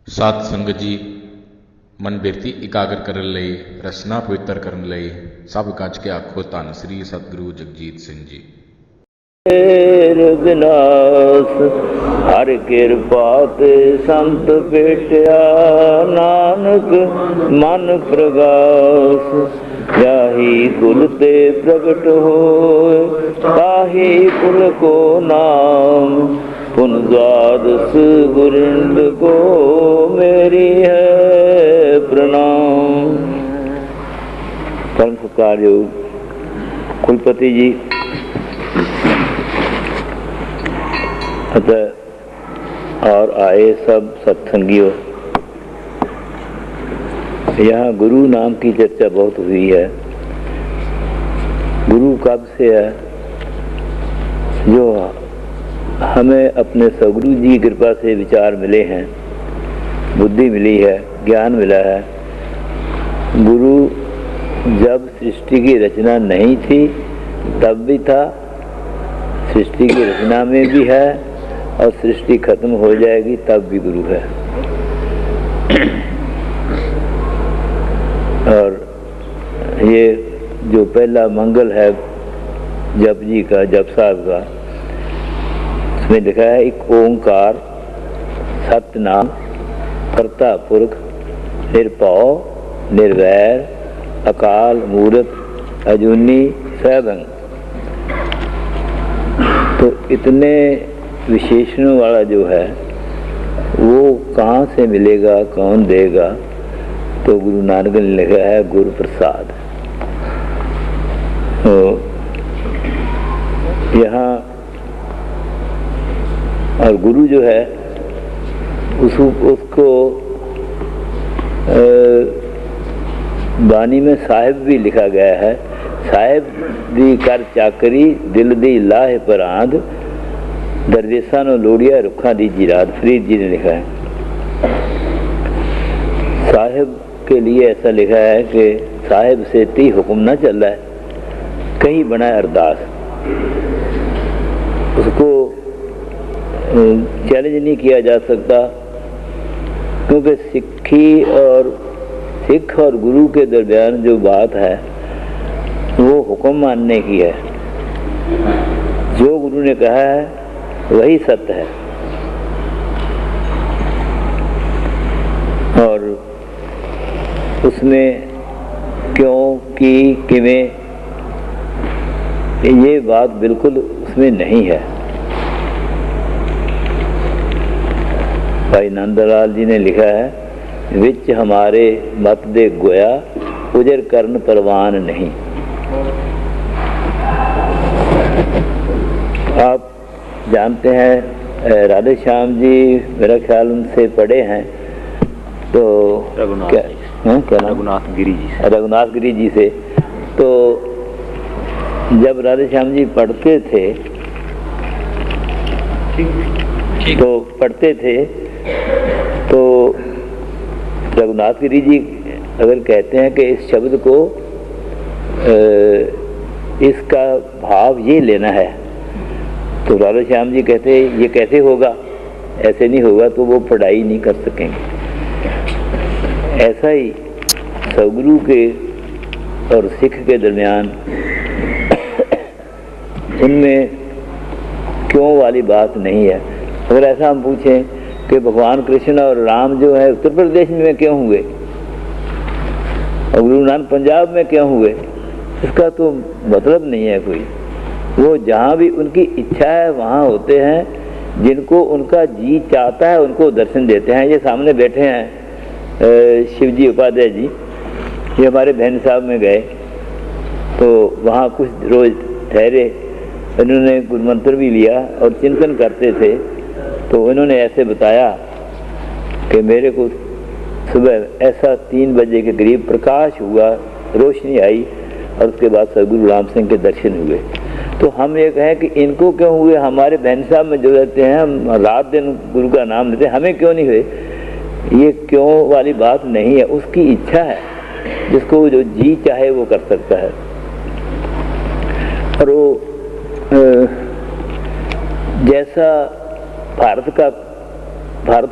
सात संगत जी मन बिरती इकागर करन लई रसना पवित्र करन लई सब गज के आखो धन श्री सतगुरु जगजीत सिंह जी। विनाश हर कृपा ते संत भेटिया नानक मन प्रगास जाहि कुल ते प्रगट होए ताहि कुल को नाम पुन द्वादश गुरिंद को मेरी है प्रणाम। परम सत्कार योग कुलपति जी और आए सब सत्संगियों, यहाँ गुरु नाम की चर्चा बहुत हुई है। गुरु कब से है? जो हमें अपने सदगुरु जी की कृपा से विचार मिले हैं, बुद्धि मिली है, ज्ञान मिला है। गुरु जब सृष्टि की रचना नहीं थी तब भी था, सृष्टि की रचना में भी है और सृष्टि खत्म हो जाएगी तब भी गुरु है। और ये जो पहला मंगल है जप जी का, जप साहब का, उसमें लिखा है एक ओंकार सतनाम कर्ता पुरख निरभव निर्वैर अकाल मूरत अजूनी सैभंग। तो इतने विशेषणों वाला जो है वो कहाँ से मिलेगा, कौन देगा? तो गुरु नानक ने लिखा है गुरु प्रसाद। तो यहाँ और गुरु जो है उसको बानी में साहिब भी लिखा गया है। साहिब दी कर चाकरी दिल दी लाह पर आंध दरवेसा नो लोड़िया रुखा दी जीरात, फरीद जी ने लिखा है। साहिब के लिए ऐसा लिखा है कि साहिब से ती हुक्म ना चल रहा है, कहीं बना अरदास। उसको चैलेंज नहीं किया जा सकता, क्योंकि सिख और गुरु के दरमियान जो बात है वो हुक्म मानने की है। जो गुरु ने कहा है वही सत्य है। और उसमें क्यों की किवें ये बात बिल्कुल उसमें नहीं है। भाई नंदलाल जी ने लिखा है विच हमारे मत दे गोया उजर करन परवान नहीं। आप जानते हैं राधे श्याम जी मेरा ख्याल उनसे पढ़े हैं, तो क्या रघुनाथ गिरी जी से। तो जब राधे श्याम जी पढ़ते थे तो रघुनाथ गिरी जी अगर कहते हैं कि इस शब्द को इसका भाव ये लेना है, तो राधे श्याम जी कहते ये कैसे होगा, ऐसे नहीं होगा, तो वो पढ़ाई नहीं कर सकेंगे। ऐसा ही सदगुरु के और सिख के दरमियान उनमें क्यों वाली बात नहीं है। अगर ऐसा हम पूछें कि भगवान कृष्ण और राम जो है उत्तर प्रदेश में क्यों हुए और गुरु नानक पंजाब में क्यों हुए, इसका तो मतलब नहीं है कोई। वो जहाँ भी उनकी इच्छा है वहाँ होते हैं। जिनको उनका जी चाहता है उनको दर्शन देते हैं। ये सामने बैठे हैं शिवजी उपाध्याय जी, ये हमारे बहन साहब में गए तो वहाँ कुछ रोज ठहरे। इन्होंने गुरु मंत्र भी लिया और चिंतन करते थे। तो उन्होंने ऐसे बताया कि मेरे को सुबह ऐसा 3 बजे के करीब प्रकाश हुआ, रोशनी आई और उसके बाद सदगुरु राम सिंह के दर्शन हुए। तो हम ये कहें कि इनको क्यों हुए, हमारे बहन साहब में जो रहते हैं हम रात दिन गुरु का नाम लेते हैं, हमें क्यों नहीं हुए? ये क्यों वाली बात नहीं है। उसकी इच्छा है, जिसको जो जी चाहे वो कर सकता है। और वो जैसा भारत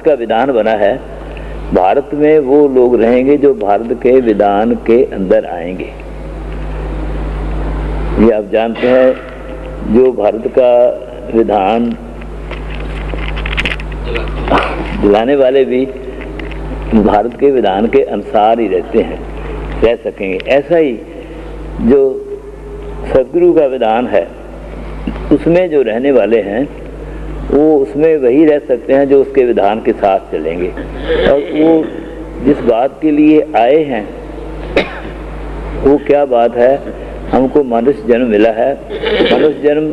का विधान बना है भारत में वो लोग रहेंगे जो भारत के विधान के अंदर आएंगे। ये आप जानते हैं, जो भारत का विधान दिलाने वाले भी भारत के विधान के अनुसार ही रहते हैं, रह सकेंगे। ऐसा ही जो सदगुरु का विधान है उसमें जो रहने वाले हैं वो उसमें वही रह सकते हैं जो उसके विधान के साथ चलेंगे। और वो जिस बात के लिए आए हैं वो क्या बात है, हमको मनुष्य जन्म मिला है। मनुष्य जन्म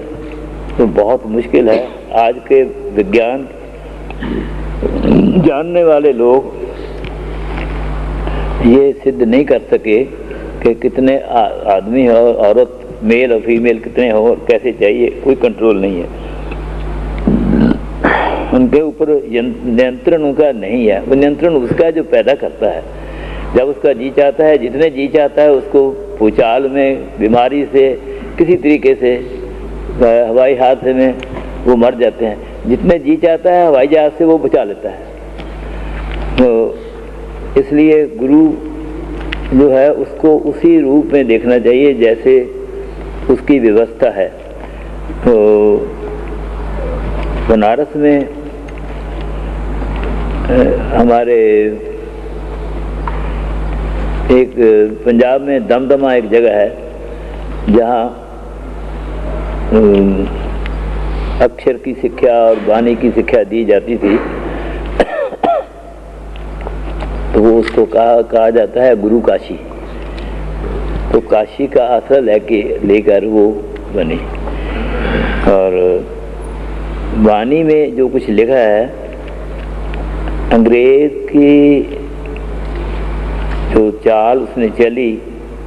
तो बहुत मुश्किल है। आज के विज्ञान जानने वाले लोग ये सिद्ध नहीं कर सके कि कितने आदमी और औरत, मेल और फीमेल कितने हो, कैसे चाहिए, कोई कंट्रोल नहीं है उनके ऊपर। नियंत्रण उनका नहीं है। वो नियंत्रण उसका जो पैदा करता है, जब उसका जी चाहता है, जितने जी चाहता है उसको भूचाल में, बीमारी से, किसी तरीके से, हवाई हादसे में वो मर जाते हैं। जितने जी चाहता है हवाई जहाज से वो बचा लेता है। तो इसलिए गुरु जो है उसको उसी रूप में देखना चाहिए जैसे उसकी व्यवस्था है। तो बनारस में हमारे एक, पंजाब में दमदमा एक जगह है जहाँ अक्षर की शिक्षा और वाणी की शिक्षा दी जाती थी। तो वो उसको कहा जाता है गुरु काशी। तो काशी का आसरा लेकर वो बनी। और वाणी में जो कुछ लिखा है, अंग्रेज की जो चाल उसने चली,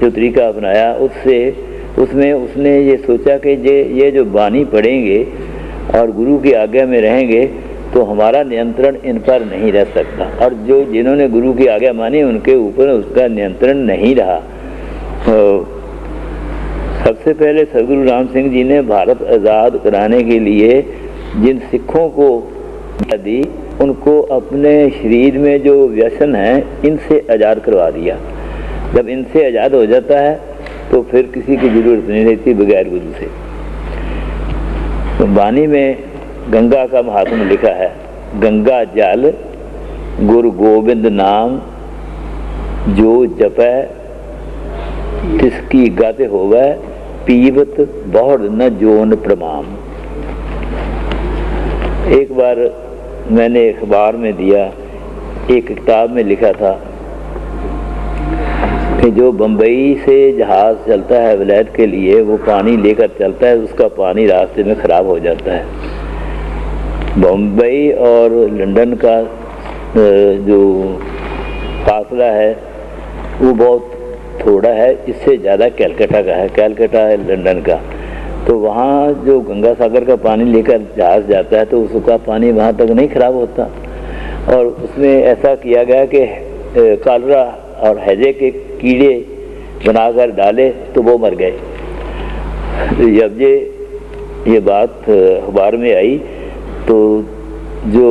जो तरीका अपनाया, उसमें उसने ये सोचा कि ये जो वाणी पढ़ेंगे और गुरु की आज्ञा में रहेंगे तो हमारा नियंत्रण इन पर नहीं रह सकता। और जिन्होंने गुरु की आज्ञा मानी उनके ऊपर उसका नियंत्रण नहीं रहा। तो सबसे पहले सदगुरु राम सिंह जी ने भारत आज़ाद कराने के लिए जिन सिखों को दी, उनको अपने शरीर में जो व्यसन है इनसे आज़ाद करवा दिया। जब इनसे आज़ाद हो जाता है तो फिर किसी की जरूरत नहीं रहती बगैर गुरु से। तो वाणी में गंगा का महात्म्य लिखा है, गंगा जल गुरु गोविंद नाम जो जपै तिसकी गत होवै पीवत बहुड़ न जोन प्रमाम। एक बार मैंने अखबार में दिया, एक किताब में लिखा था कि जो बम्बई से जहाज़ चलता है विलायत के लिए, वो पानी लेकर चलता है, उसका पानी रास्ते में ख़राब हो जाता है। बम्बई और लंदन का जो फासला है वो बहुत थोड़ा है, इससे ज़्यादा कैलकाटा का है। कैलकाटा है लंदन का। तो वहाँ जो गंगा सागर का पानी लेकर जहाज़ जाता है तो उसका पानी वहाँ तक नहीं ख़राब होता। और उसमें ऐसा किया गया कि कॉलरा और हैजे के कीड़े बनाकर डाले तो वो मर गए। जब ये बात अखबार में आई तो जो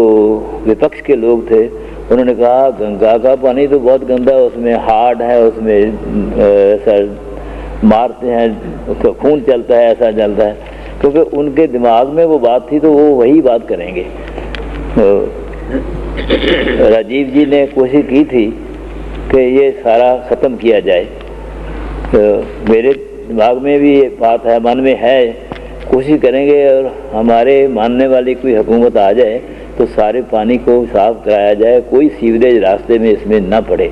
विपक्ष के लोग थे उन्होंने कहा गंगा का पानी तो बहुत गंदा है, उसमें हार्ड है, उसमें ऐसा मारते हैं, उसका खून चलता है, ऐसा चलता है। क्योंकि उनके दिमाग में वो बात थी तो वो वही बात करेंगे। तो राजीव जी ने कोशिश की थी कि ये सारा ख़त्म किया जाए। तो मेरे दिमाग में भी ये बात है, मन में है, कोशिश करेंगे और हमारे मानने वाली कोई हुकूमत आ जाए तो सारे पानी को साफ कराया जाए, कोई सीवरेज रास्ते में इसमें ना पड़े।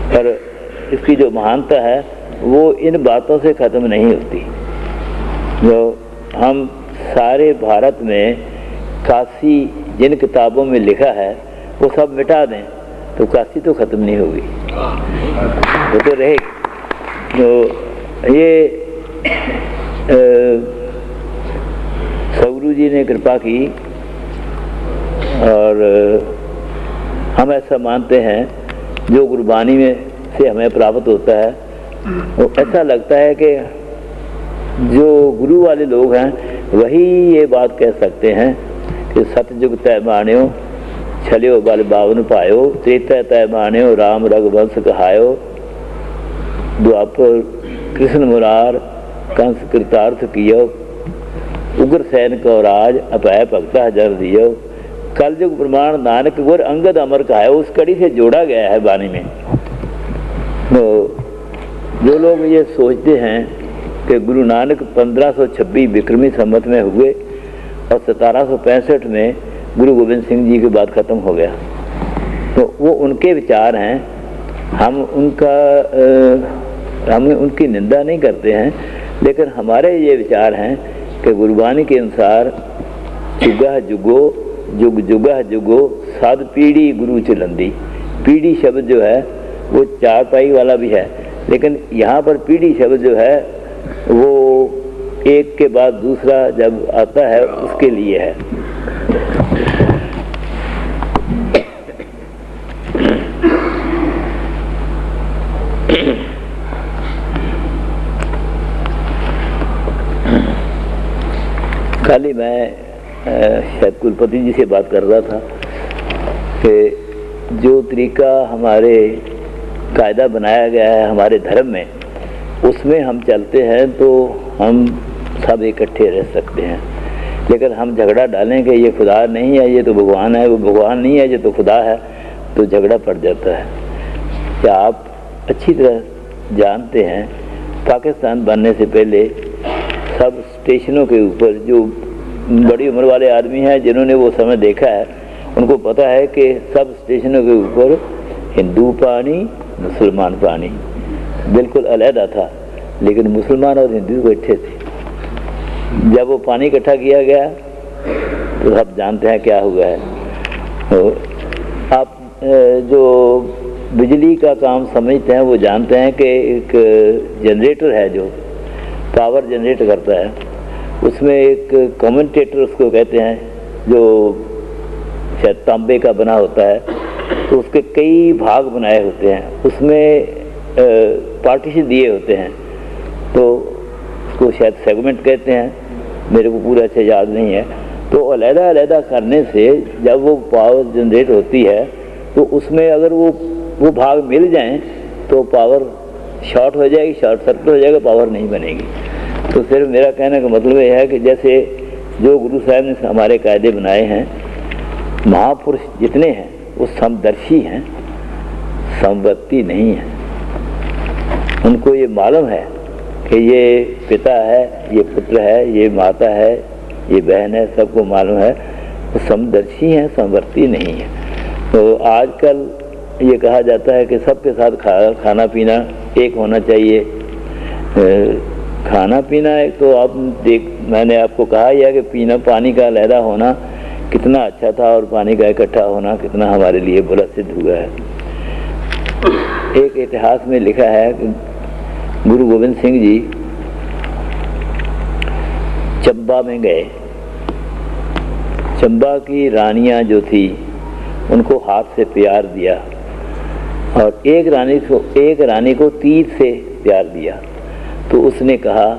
पर इसकी जो महानता है वो इन बातों से ख़त्म नहीं होती। जो हम सारे भारत में काशी जिन किताबों में लिखा है वो सब मिटा दें तो काशी तो ख़त्म नहीं होगी, वो तो रहेगी। तो ये सदगुरु जी ने कृपा की और हम ऐसा मानते हैं जो गुरबानी में से हमें प्राप्त होता है, तो ऐसा लगता है कि जो गुरु वाले लोग हैं वही ये बात कह सकते हैं कि सतयुग तय मान्यो छलियो बल बावन पायो, त्रेता तय मान्यो राम रघुवंश कहायो। द्वापर कृष्ण मुरार कंस कृतार्थ कियो, उग्र सैन को राज अपय भक्ता जर दियो। कलयुग प्रमाण नानक गुर अंगद अमर कहायो, उस कड़ी से जोड़ा गया है वाणी में। तो जो लोग ये सोचते हैं कि गुरु नानक 1526 विक्रमी संवत में हुए और 1765 में गुरु गोविंद सिंह जी के बाद ख़त्म हो गया, तो वो उनके विचार हैं। हम उनकी निंदा नहीं करते हैं, लेकिन हमारे ये विचार हैं कि गुरबानी के अनुसार जुगा जुगो जुग जुगा जुगो साध पीढ़ी गुरु चलंदी। पीढ़ी शब्द जो है वो चारपाई वाला भी है, लेकिन यहाँ पर पीढ़ी शब्द जो है वो एक के बाद दूसरा जब आता है उसके लिए है। कल ही मैं शायद कुलपति जी से बात कर रहा था कि जो तरीका हमारे कायदा बनाया गया है हमारे धर्म में, उसमें हम चलते हैं तो हम सब इकट्ठे रह सकते हैं। लेकिन हम झगड़ा डालें कि ये खुदा नहीं है, ये तो भगवान है, वो भगवान नहीं है, ये तो खुदा है, तो झगड़ा पड़ जाता है। क्या आप अच्छी तरह जानते हैं पाकिस्तान बनने से पहले सब स्टेशनों के ऊपर जो बड़ी उम्र वाले आदमी हैं जिन्होंने वो समय देखा है, उनको पता है कि सब स्टेशनों के ऊपर हिंदू पानी मुसलमान पानी बिल्कुल अलहदा था, लेकिन मुसलमान और हिंदू इकट्ठे थे। जब वो पानी इकट्ठा किया गया तो सब जानते हैं क्या हुआ है। तो आप जो बिजली का काम समझते हैं वो जानते हैं कि एक जनरेटर है जो पावर जनरेट करता है, उसमें एक कमेंटेटर उसको कहते हैं, जो शायद तांबे का बना होता है, तो उसके कई भाग बनाए होते हैं, उसमें पार्टीशन दिए होते हैं, तो उसको शायद सेगमेंट कहते हैं, मेरे को पूरा अच्छा याद नहीं है। तो अलहदा अलहदा करने से जब वो पावर जनरेट होती है तो उसमें अगर वो भाग मिल जाएं तो पावर शॉर्ट हो जाएगी, शॉर्ट सर्किट हो जाएगा, पावर नहीं बनेगी। तो सिर्फ मेरा कहने का मतलब यह है कि जैसे जो गुरु साहब ने हमारे कायदे बनाए हैं, महापुरुष जितने हैं वो समदर्शी हैं, समवर्ती नहीं है। उनको ये मालूम है कि ये पिता है, ये पुत्र है, ये माता है, ये बहन है, सबको मालूम है, वो समदर्शी हैं, समवर्ती नहीं है। तो आजकल ये कहा जाता है कि सबके साथ खाना पीना एक होना चाहिए। खाना पीना एक तो आप मैंने आपको कहा ही है कि पीना पानी का अलहदा होना कितना अच्छा था और पानी का इकट्ठा होना कितना हमारे लिए बुरा सिद्ध हुआ है। एक इतिहास में लिखा है कि गुरु गोविंद सिंह जी चंबा में गए। चंबा की रानियां जो थी उनको हाथ से प्यार दिया और एक रानी को तीर से प्यार दिया। तो उसने कहा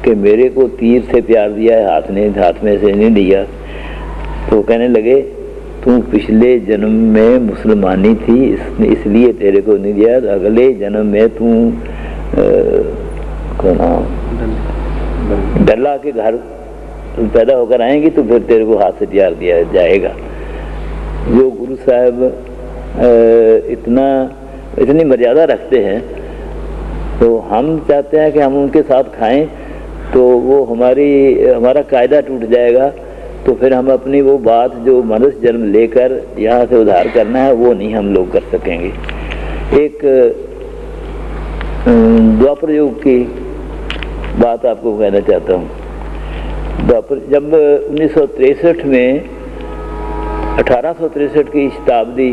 कि मेरे को तीर से प्यार दिया है, हाथ में से नहीं दिया। तो कहने लगे तू पिछले जन्म में मुसलमानी थी, इसलिए तेरे को नहीं दिया, अगले जन्म में तू डल्ला के घर पैदा होकर आएंगी तो फिर तेरे को हाथ से प्यार दिया जाएगा। जो गुरु साहब इतनी मर्यादा रखते हैं, तो हम चाहते हैं कि हम उनके साथ खाएं तो वो हमारा कायदा टूट जाएगा, तो फिर हम अपनी वो बात जो मनुष्य जन्म लेकर यहाँ से उद्धार करना है वो नहीं हम लोग कर सकेंगे। एक द्वापर युग की बात आपको कहना चाहता हूँ। द्वापर जब 1963 में 1863 की शताब्दी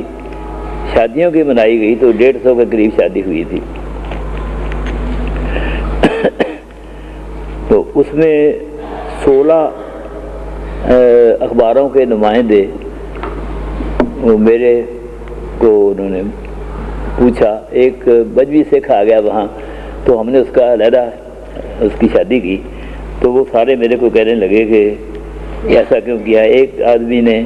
शादियों की मनाई गई तो 150 के करीब शादी हुई थी। तो उसमें 16 अखबारों के नुमाइंदे वो मेरे को उन्होंने पूछा। एक बजवी सिख आ गया वहाँ, तो हमने उसका अलहदा उसकी शादी की। तो वो सारे मेरे को कहने लगे कि ऐसा क्यों किया। एक आदमी ने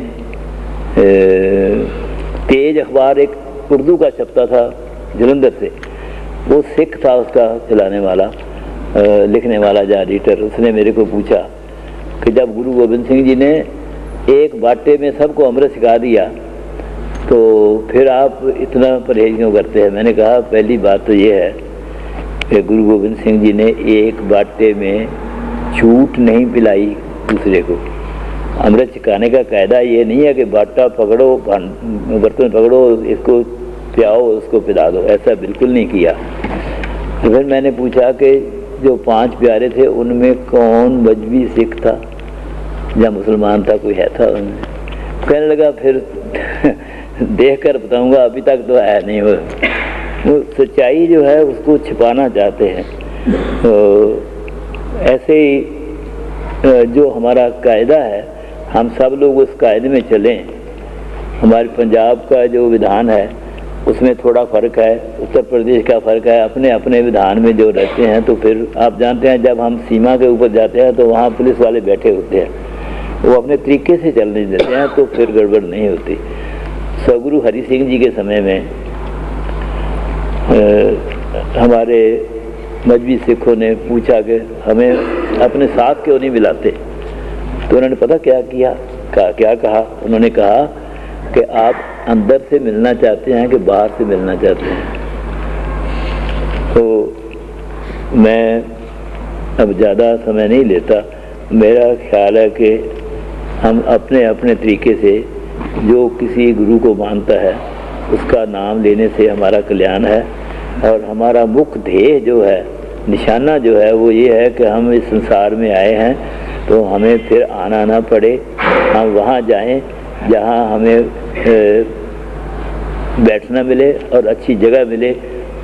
तेज अखबार एक उर्दू का छपता था जलंधर से, वो सिख था उसका चलाने वाला, लिखने वाला या एडिटर। उसने मेरे को पूछा कि जब गुरु गोविंद सिंह जी ने एक बाटे में सबको अमृत सिखा दिया तो फिर आप इतना परहेज क्यों करते हैं? मैंने कहा पहली बात तो ये है कि गुरु गोविंद सिंह जी ने एक बाटे में झूठ नहीं पिलाई दूसरे को। अमृत सिखाने का कायदा ये नहीं है कि बाटा पकड़ो, बर्तन पकड़ो, इसको पियाओ, उसको पिला दो, ऐसा बिल्कुल नहीं किया। तो फिर मैंने पूछा कि जो 5 प्यारे थे उनमें कौन मजहबी सिख था या मुसलमान था, कोई है था उनमें? कहने लगा फिर देख कर बताऊँगा, अभी तक तो है नहीं। वो सच्चाई जो है उसको छिपाना चाहते हैं। तो ऐसे ही जो हमारा कायदा है, हम सब लोग उस कायदे में चलें। हमारे पंजाब का जो विधान है उसमें थोड़ा फ़र्क है, उत्तर प्रदेश का फ़र्क है, अपने अपने विधान में जो रहते हैं। तो फिर आप जानते हैं जब हम सीमा के ऊपर जाते हैं तो वहाँ पुलिस वाले बैठे होते हैं, वो अपने तरीके से चलने देते हैं, तो फिर गड़बड़ नहीं होती। सदगुरु हरि सिंह जी के समय में हमारे मजहबी सिखों ने पूछा कि हमें अपने साथ क्यों नहीं मिलाते? तो उन्होंने पता क्या किया, क्या कहा? उन्होंने कहा कि आप अंदर से मिलना चाहते हैं कि बाहर से मिलना चाहते हैं? तो मैं अब ज़्यादा समय नहीं लेता। मेरा ख्याल है कि हम अपने अपने तरीके से, जो किसी गुरु को मानता है उसका नाम लेने से हमारा कल्याण है। और हमारा मुख्य ध्येय जो है, निशाना जो है, वो ये है कि हम इस संसार में आए हैं तो हमें फिर आना ना पड़े, हम वहाँ जाएं जहाँ हमें बैठना मिले और अच्छी जगह मिले।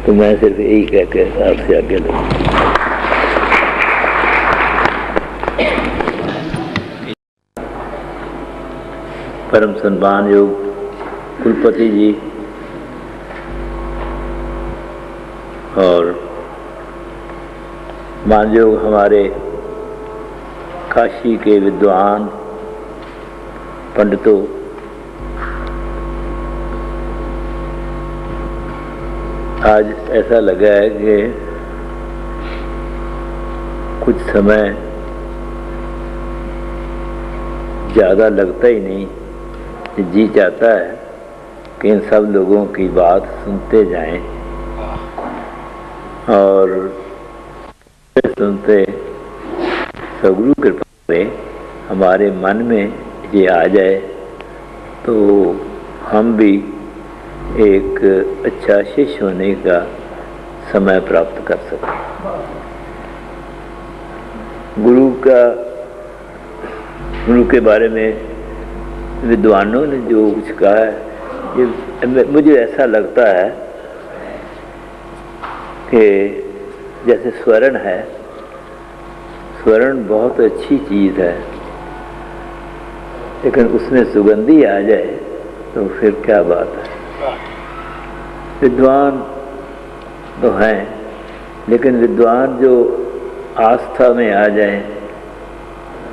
तो मैं सिर्फ यही कह के आपसे आगे लूँ। परम सम्मान योग कुलपति जी और मानयोग हमारे काशी के विद्वान पंडितों, आज ऐसा लगा है कि कुछ समय ज़्यादा लगता ही नहीं, जी चाहता है कि इन सब लोगों की बात सुनते जाएं और सुनते सदगुरु कृपा से हमारे मन में ये आ जाए तो हम भी एक अच्छा शिष्य होने का समय प्राप्त कर सकें। गुरु के बारे में विद्वानों ने जो कुछ कहा है, ये मुझे ऐसा लगता है कि जैसे स्वर्ण है, स्वर्ण बहुत अच्छी चीज़ है, लेकिन उसमें सुगंधी आ जाए तो फिर क्या बात है। विद्वान तो हैं, लेकिन विद्वान जो आस्था में आ जाएं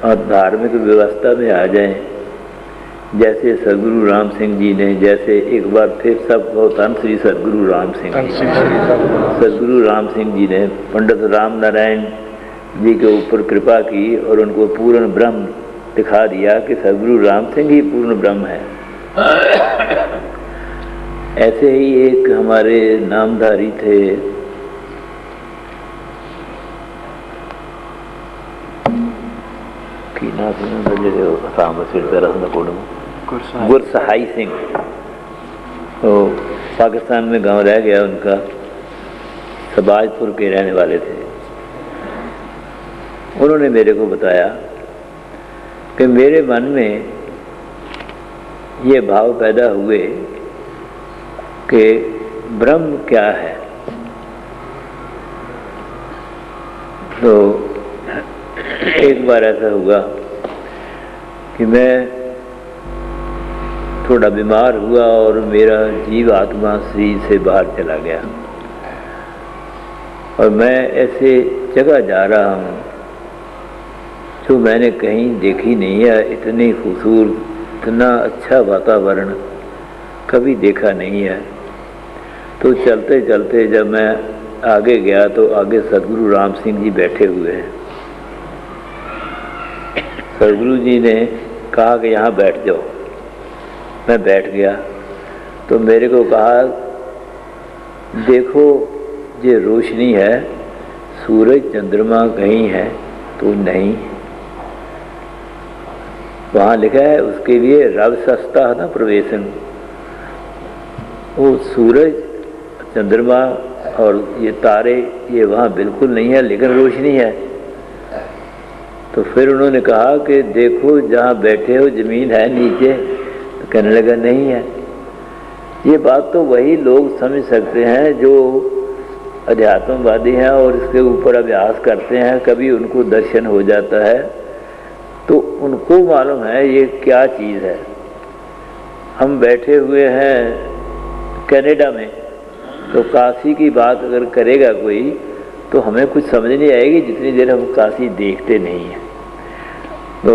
और धार्मिक व्यवस्था में आ जाएं, जैसे सदगुरु राम सिंह जी ने, जैसे एक बार फिर सब धन श्री सदगुरु राम सिंह, सदगुरु राम सिंह जी ने पंडित राम नारायण जी के ऊपर कृपा की और उनको पूर्ण ब्रह्म दिखा दिया कि सदगुरु राम सिंह ही पूर्ण ब्रह्म है। ऐसे ही एक हमारे नामधारी थे, गुरसहाई सिंह, तो पाकिस्तान में गांव रह गया उनका, सबाजपुर के रहने वाले थे। उन्होंने मेरे को बताया कि मेरे मन में ये भाव पैदा हुए कि ब्रह्म क्या है। तो एक बार ऐसा हुआ कि मैं थोड़ा बीमार हुआ और मेरा जीव आत्मा शरीर से बाहर चला गया और मैं ऐसे जगह जा रहा हूँ जो मैंने कहीं देखी नहीं है। इतनी खूबसूरत इतना अच्छा वातावरण कभी देखा नहीं है। तो चलते चलते जब मैं आगे गया तो आगे सदगुरु राम सिंह जी बैठे हुए हैं। सदगुरु जी ने कहा कि यहाँ बैठ जाओ। मैं बैठ गया तो मेरे को कहा, देखो ये रोशनी है, सूरज चंद्रमा कहीं है तो नहीं, वहाँ लिखा है उसके लिए रव सस्ता है ना प्रवेशन। वो सूरज चंद्रमा और ये तारे ये वहाँ बिल्कुल नहीं है, लेकिन रोशनी है। तो फिर उन्होंने कहा कि देखो जहाँ बैठे हो ज़मीन है नीचे, तो कहने लगा नहीं है। ये बात तो वही लोग समझ सकते हैं जो अध्यात्मवादी हैं और इसके ऊपर अभ्यास करते हैं, कभी उनको दर्शन हो जाता है तो उनको मालूम है ये क्या चीज़ है। हम बैठे हुए हैं कनाडा में, तो काशी की बात अगर करेगा कोई तो हमें कुछ समझ नहीं आएगी जितनी देर हम काशी देखते नहीं हैं। तो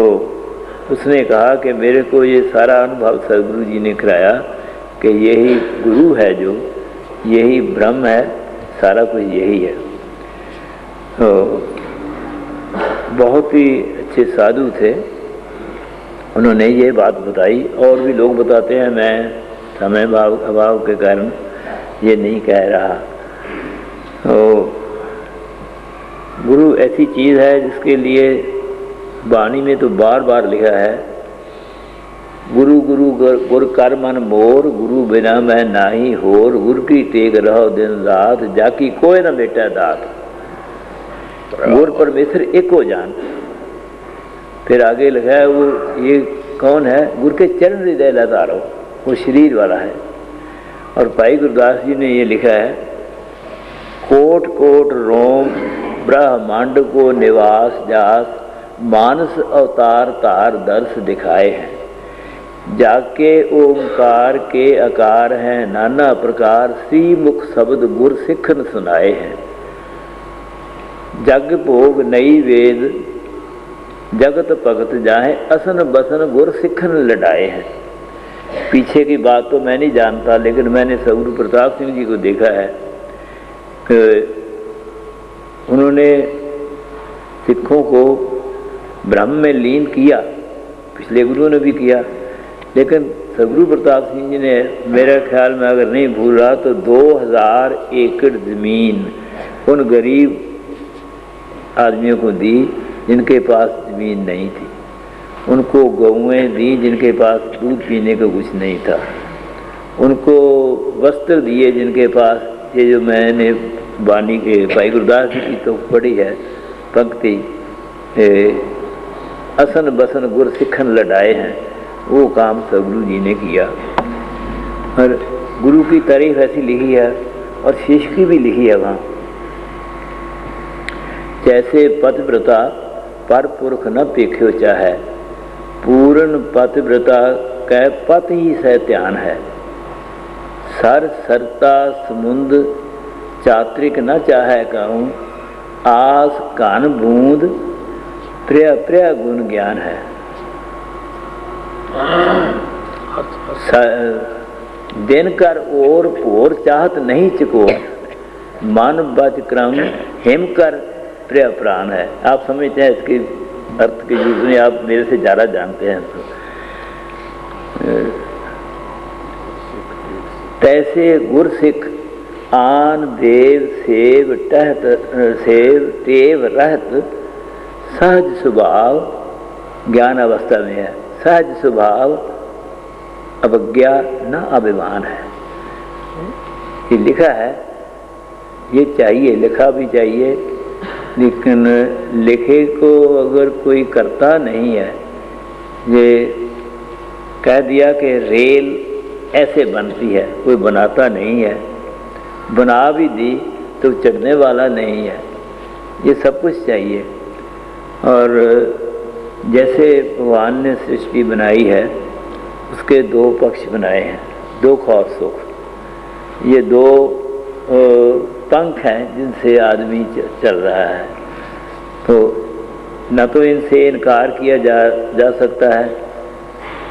उसने कहा कि मेरे को ये सारा अनुभव सदगुरु जी ने कराया कि यही गुरु है, जो यही ब्रह्म है, सारा कुछ यही है। तो बहुत ही अच्छे साधु थे, उन्होंने ये बात बताई। और भी लोग बताते हैं, मैं समय अभाव के कारण ये नहीं कह रहा। तो गुरु ऐसी चीज़ है जिसके लिए वाणी में तो बार बार लिखा है, गुरु गुरु गुर कर मन मोर, गुरु बिना मैं नाही होर, गुरु की टेक रहो दिन रात, जाकी कोई न बेटा दात, गुर परमेश्वर एक हो जान। फिर आगे लिखा है वो ये कौन है, गुरु के चरण हृदय लतारो, वो शरीर वाला है। और भाई गुरदास जी ने ये लिखा है, कोट कोट रोम ब्रह्मांड को निवास जास, मानस अवतार तार दर्श दिखाए हैं, जाके ओंकार के आकार हैं नाना प्रकार, सी मुख शब्द गुर सिखन सुनाए हैं, जग भोग नई वेद जगत भगत जाए, असन बसन गुर सिखन लड़ाए हैं। पीछे की बात तो मैं नहीं जानता, लेकिन मैंने सदगुरु प्रताप सिंह जी को देखा है कि उन्होंने सिखों को ब्रह्म में लीन किया, पिछले गुरुओं ने भी किया, लेकिन सदगुरु प्रताप सिंह जी ने मेरे ख्याल में अगर नहीं भूल रहा तो 2000 एकड़ ज़मीन उन गरीब आदमियों को दी जिनके पास ज़मीन नहीं थी, उनको गौएँ दी जिनके पास दूध पीने का कुछ नहीं था, उनको वस्त्र दिए जिनके पास, ये जो मैंने वाणी के भाई गुरदास जी की तो पढ़ी है पंक्ति, असन बसन गुर सिखन लड़ाए हैं, वो काम सदगुरु जी ने किया। और गुरु की तारीफ ऐसी लिखी है और शिष्य की भी लिखी है वहाँ, जैसे पतिव्रता पर पुरख न पेख्यो चाहे, पूर्ण पतिव्रता कै पत ही सह ध्यान है, सर सरता समुंद चात्रिक न चाहे कहूँ, आस कान बूंद प्रिय प्रिय गुण ज्ञान है, दिन कर और भोर चाहत नहीं चको, मन बच क्रम हिम कर प्रिय प्राण है। आप समझते हैं इसके अर्थ के जिसमें आप मेरे से ज़्यादा जानते हैं। तो तैसे गुर सिख आन देव सेव टहत सेव टेव रहत, सहज स्वभाव ज्ञान अवस्था में है, सहज स्वभाव अवज्ञा न अभिमान है। ये लिखा है, ये चाहिए, लिखा भी चाहिए, लेकिन लिखे को अगर कोई करता नहीं है, ये कह दिया कि रेल ऐसे बनती है, कोई बनाता नहीं है, बना भी दी तो चढ़ने वाला नहीं है, ये सब कुछ चाहिए। और जैसे भगवान ने सृष्टि बनाई है उसके दो पक्ष बनाए हैं, दुख और सुख। ये दो पंख हैं जिनसे आदमी चल रहा है, तो न तो इनसे इनकार किया जा सकता है,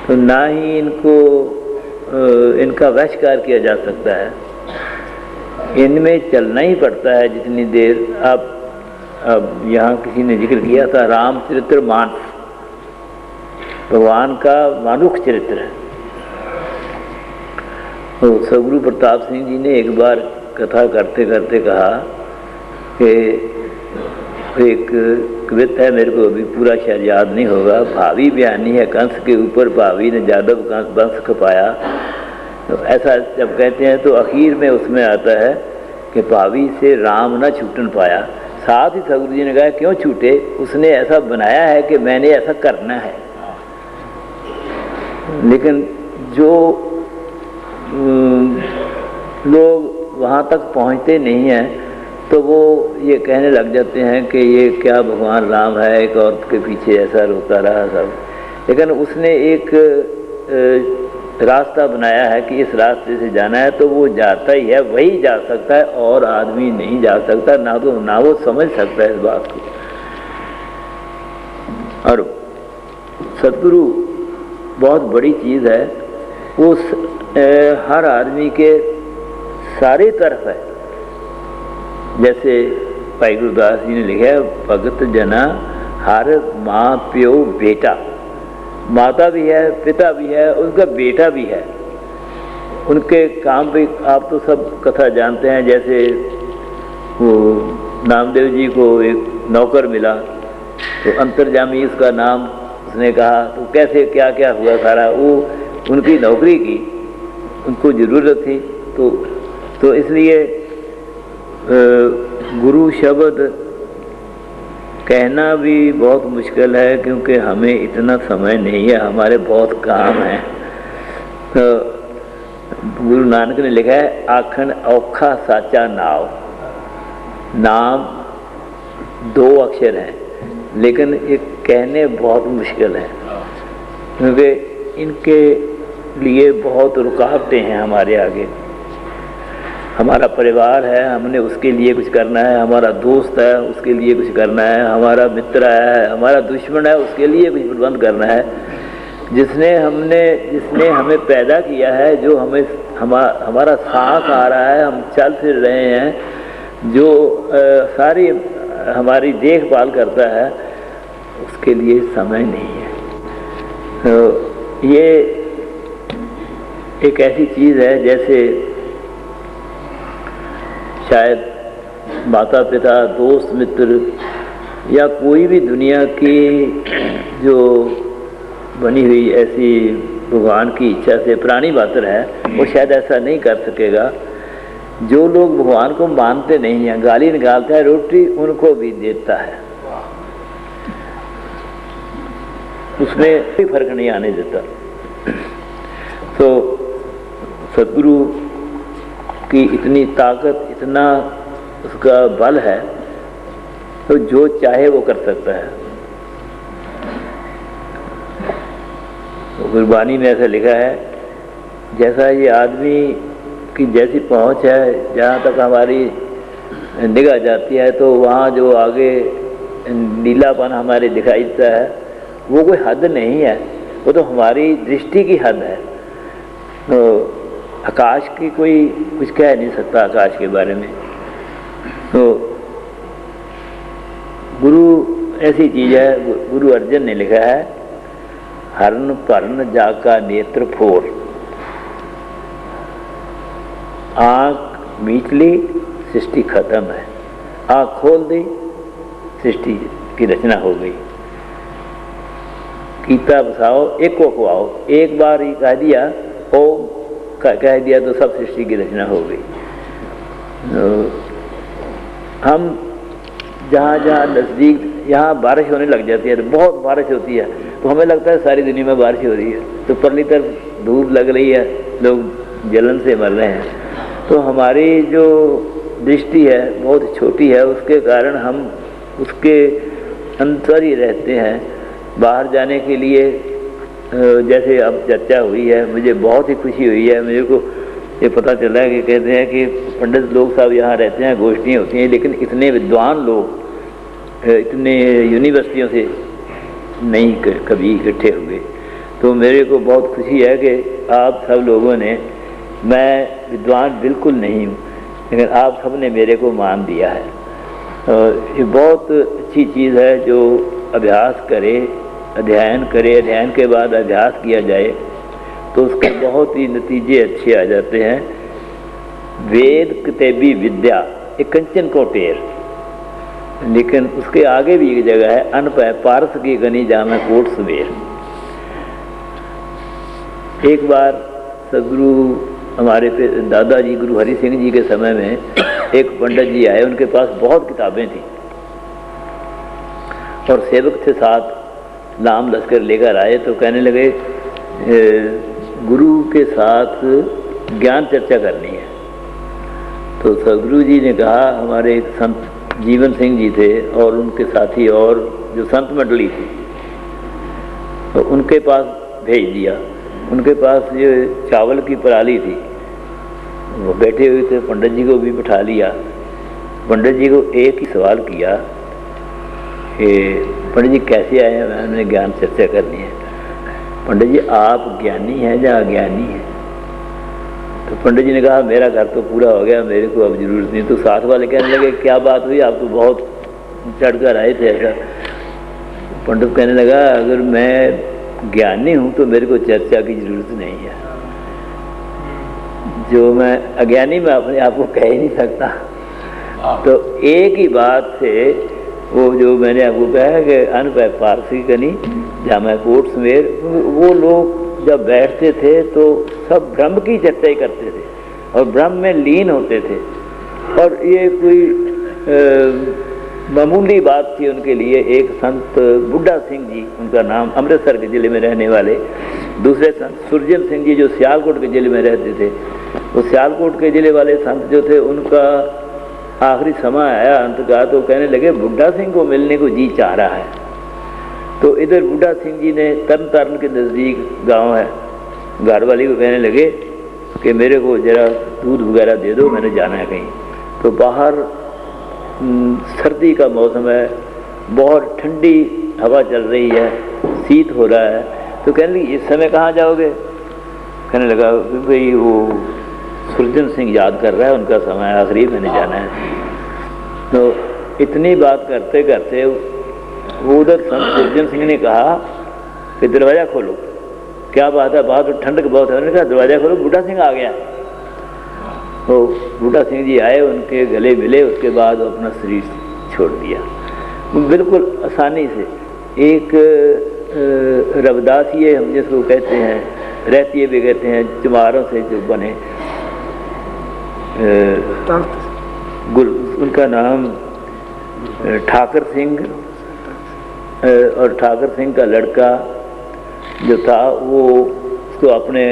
तो ना ही इनका बहिष्कार किया जा सकता है। इनमें चलना ही पड़ता है जितनी देर। अब यहाँ किसी ने जिक्र किया था रामचरित्र मानस, भगवान का मानुष चरित्र है। तो सदगुरु प्रताप सिंह जी ने एक बार कथा करते करते कहा कि एक कविता है, मेरे को अभी पूरा शायद याद नहीं होगा, भावी बयानी है कंस के ऊपर भावी ने जादव वंश खपाया। तो ऐसा जब कहते हैं तो आखिर में उसमें आता है कि भावी से राम न छूटन पाया। साथ ही सदगुरु जी ने कहा क्यों छूटे, उसने ऐसा बनाया है कि मैंने ऐसा करना है। लेकिन जो लोग वहाँ तक पहुँचते नहीं हैं तो वो ये कहने लग जाते हैं कि ये क्या भगवान राम है, एक औरत के पीछे ऐसा रोता रहा सब। लेकिन उसने एक रास्ता बनाया है कि इस रास्ते से जाना है, तो वो जाता ही है, वही जा सकता है और आदमी नहीं जा सकता, ना वो समझ सकता है इस बात को। और सतगुरु बहुत बड़ी चीज़ है, वो हर आदमी के सारे तरफ है। जैसे भाई गुरदास जी ने लिखा है, भगत जना हर माँ प्यो बेटा, माता भी है, पिता भी है, उनका बेटा भी है। उनके काम भी आप तो सब कथा जानते हैं। जैसे वो नामदेव जी को एक नौकर मिला तो अंतर्जामी उसका नाम उसने कहा, तो कैसे क्या क्या हुआ सारा, वो उनकी नौकरी की, उनको ज़रूरत थी। तो इसलिए गुरु शब्द कहना भी बहुत मुश्किल है, क्योंकि हमें इतना समय नहीं है, हमारे बहुत काम हैं। तो गुरु नानक ने लिखा है आखन औखा साचा नाव। नाम 2 अक्षर हैं, लेकिन ये कहने बहुत मुश्किल है, क्योंकि इनके लिए बहुत रुकावटें हैं हमारे आगे। हमारा परिवार है, हमने उसके लिए कुछ करना है, हमारा दोस्त है उसके लिए कुछ करना है, हमारा मित्र है, हमारा दुश्मन है उसके लिए कुछ प्रबंध करना है। जिसने हमें पैदा किया है, जो हमारा सांस आ रहा है, हम चल फिर रहे हैं, जो सारी हमारी देखभाल करता है, उसके लिए समय नहीं है। तो ये एक ऐसी चीज़ है जैसे शायद माता पिता, दोस्त मित्र या कोई भी दुनिया की जो बनी हुई ऐसी भगवान की इच्छा से प्राणी मात्र है, वो शायद ऐसा नहीं कर सकेगा। जो लोग भगवान को मानते नहीं हैं, गाली निकालता है, रोटी उनको भी देता है, उसमें कोई फर्क नहीं आने देता। तो सतगुरु की इतनी ताकत, इतना उसका बल है, तो जो चाहे वो कर सकता है। तो गुरबानी में ऐसा लिखा है, जैसा ये आदमी की जैसी पहुंच है, जहाँ तक हमारी निगाह जाती है, तो वहाँ जो आगे नीलापन हमारे दिखाई देता है, वो कोई हद नहीं है, वो तो हमारी दृष्टि की हद है। तो आकाश की कोई कुछ कह नहीं सकता आकाश के बारे में। तो गुरु ऐसी चीज़ है। गुरु अर्जन ने लिखा है, हरन परन जाका नेत्र फोर, आँख मीच ली सृष्टि खत्म है, आँख खोल दी सृष्टि की रचना हो गई। कीता बसाओ एक को खुआओ, एक बार ही कह दिया ओ कह दिया तो सब सृष्टि की रचना हो गई। तो हम जहाँ जहाँ नज़दीक, यहाँ बारिश होने लग जाती है, तो बहुत बारिश होती है, तो हमें लगता है सारी दुनिया में बारिश हो रही है, तो परली तरफ धूप लग रही है, लोग जलन से मर रहे हैं। तो हमारी जो दृष्टि है बहुत छोटी है, उसके कारण हम उसके अंतर ही रहते हैं। बाहर जाने के लिए जैसे अब चर्चा हुई है, मुझे बहुत ही खुशी हुई है। मेरे को ये पता चला है कि कहते हैं कि पंडित लोग सब यहाँ रहते हैं, गोष्ठियाँ होती हैं, लेकिन इतने विद्वान लोग इतने यूनिवर्सिटियों से नहीं कभी इकट्ठे हुए। तो मेरे को बहुत खुशी है कि आप सब लोगों ने, मैं विद्वान बिल्कुल नहीं हूँ, लेकिन आप सब ने मेरे को मान दिया है। ये बहुत अच्छी चीज़ है। जो अभ्यास करे, अध्ययन करे, अध्ययन के बाद अभ्यास किया जाए तो उसके बहुत ही नतीजे अच्छे आ जाते हैं। वेद किताबी विद्या एक कंचन को टेर, लेकिन उसके आगे भी एक जगह है, अनपय पारस की गनी जामे कोट सवेर। एक बार सदगुरु हमारे दादाजी गुरु हरि सिंह जी के समय में एक पंडित जी आए, उनके पास बहुत किताबें थी और सेवक थे साथ, नाम लश्कर लेकर आए। तो कहने लगे गुरु के साथ ज्ञान चर्चा करनी है। तो सदगुरु जी ने कहा, हमारे एक संत जीवन सिंह जी थे और उनके साथी और जो संत मंडली थी, तो उनके पास भेज दिया। उनके पास ये चावल की पराली थी, वो बैठे हुए थे, पंडित जी को भी बिठा लिया। पंडित जी को एक ही सवाल किया कि पंडित जी कैसे आए हैं, मैंने ज्ञान चर्चा करनी है। पंडित जी आप ज्ञानी हैं या अज्ञानी हैं? तो पंडित जी ने कहा मेरा घर तो पूरा हो गया, मेरे को अब जरूरत नहीं। तो साथ वाले कहने लगे क्या बात हुई, आप तो बहुत चढ़कर आए थे ऐसा। पंडित कहने लगा अगर मैं ज्ञानी हूँ तो मेरे को चर्चा की जरूरत नहीं है, जो मैं अज्ञानी मैं अपने आप को कह ही नहीं सकता। तो एक ही बात से वो जो मैंने आपको कहा है कि अनपय पारसी कनी जामा कोट सवेर, वो लोग जब बैठते थे तो सब ब्रह्म की चर्चा ही करते थे और ब्रह्म में लीन होते थे। और ये कोई मामूली बात थी उनके लिए। एक संत बुड्ढा सिंह जी, उनका नाम, अमृतसर के ज़िले में रहने वाले। दूसरे संत सुरजन सिंह जी जो सियालकोट के ज़िले में रहते थे। वो सियालकोट के ज़िले वाले संत जो थे, उनका आखिरी समय आया अंत का, तो कहने लगे बुड्ढा सिंह को मिलने को जी चाह रहा है। तो इधर बुड्ढा सिंह जी ने तरन तारण के नज़दीक गांव है, घर वाली को कहने लगे कि मेरे को ज़रा दूध वगैरह दे दो, मैंने जाना है कहीं। तो बाहर सर्दी का मौसम है, बहुत ठंडी हवा चल रही है, शीत हो रहा है। तो कहने लगे इस समय कहाँ जाओगे? कहने लगा भाई वो सुरजन सिंह याद कर रहा है, उनका समय आखिरी, मैंने जाना है। तो इतनी बात करते करते वो उधर संत सुरजन सिंह ने कहा कि दरवाज़ा खोलो। क्या बात है? बात तो ठंडक बहुत है। उन्होंने कहा दरवाज़ा खोलो, बुड्ढा सिंह आ गया। तो बुड्ढा सिंह जी आए, उनके गले मिले, उसके बाद अपना शरीर छोड़ दिया बिल्कुल आसानी से। एक रविदासी हम जिसको कहते हैं, रहती भी कहते हैं, चमारों से जो बने, उनका नाम ठाकर सिंह, और ठाकर सिंह का लड़का जो था वो उसको अपने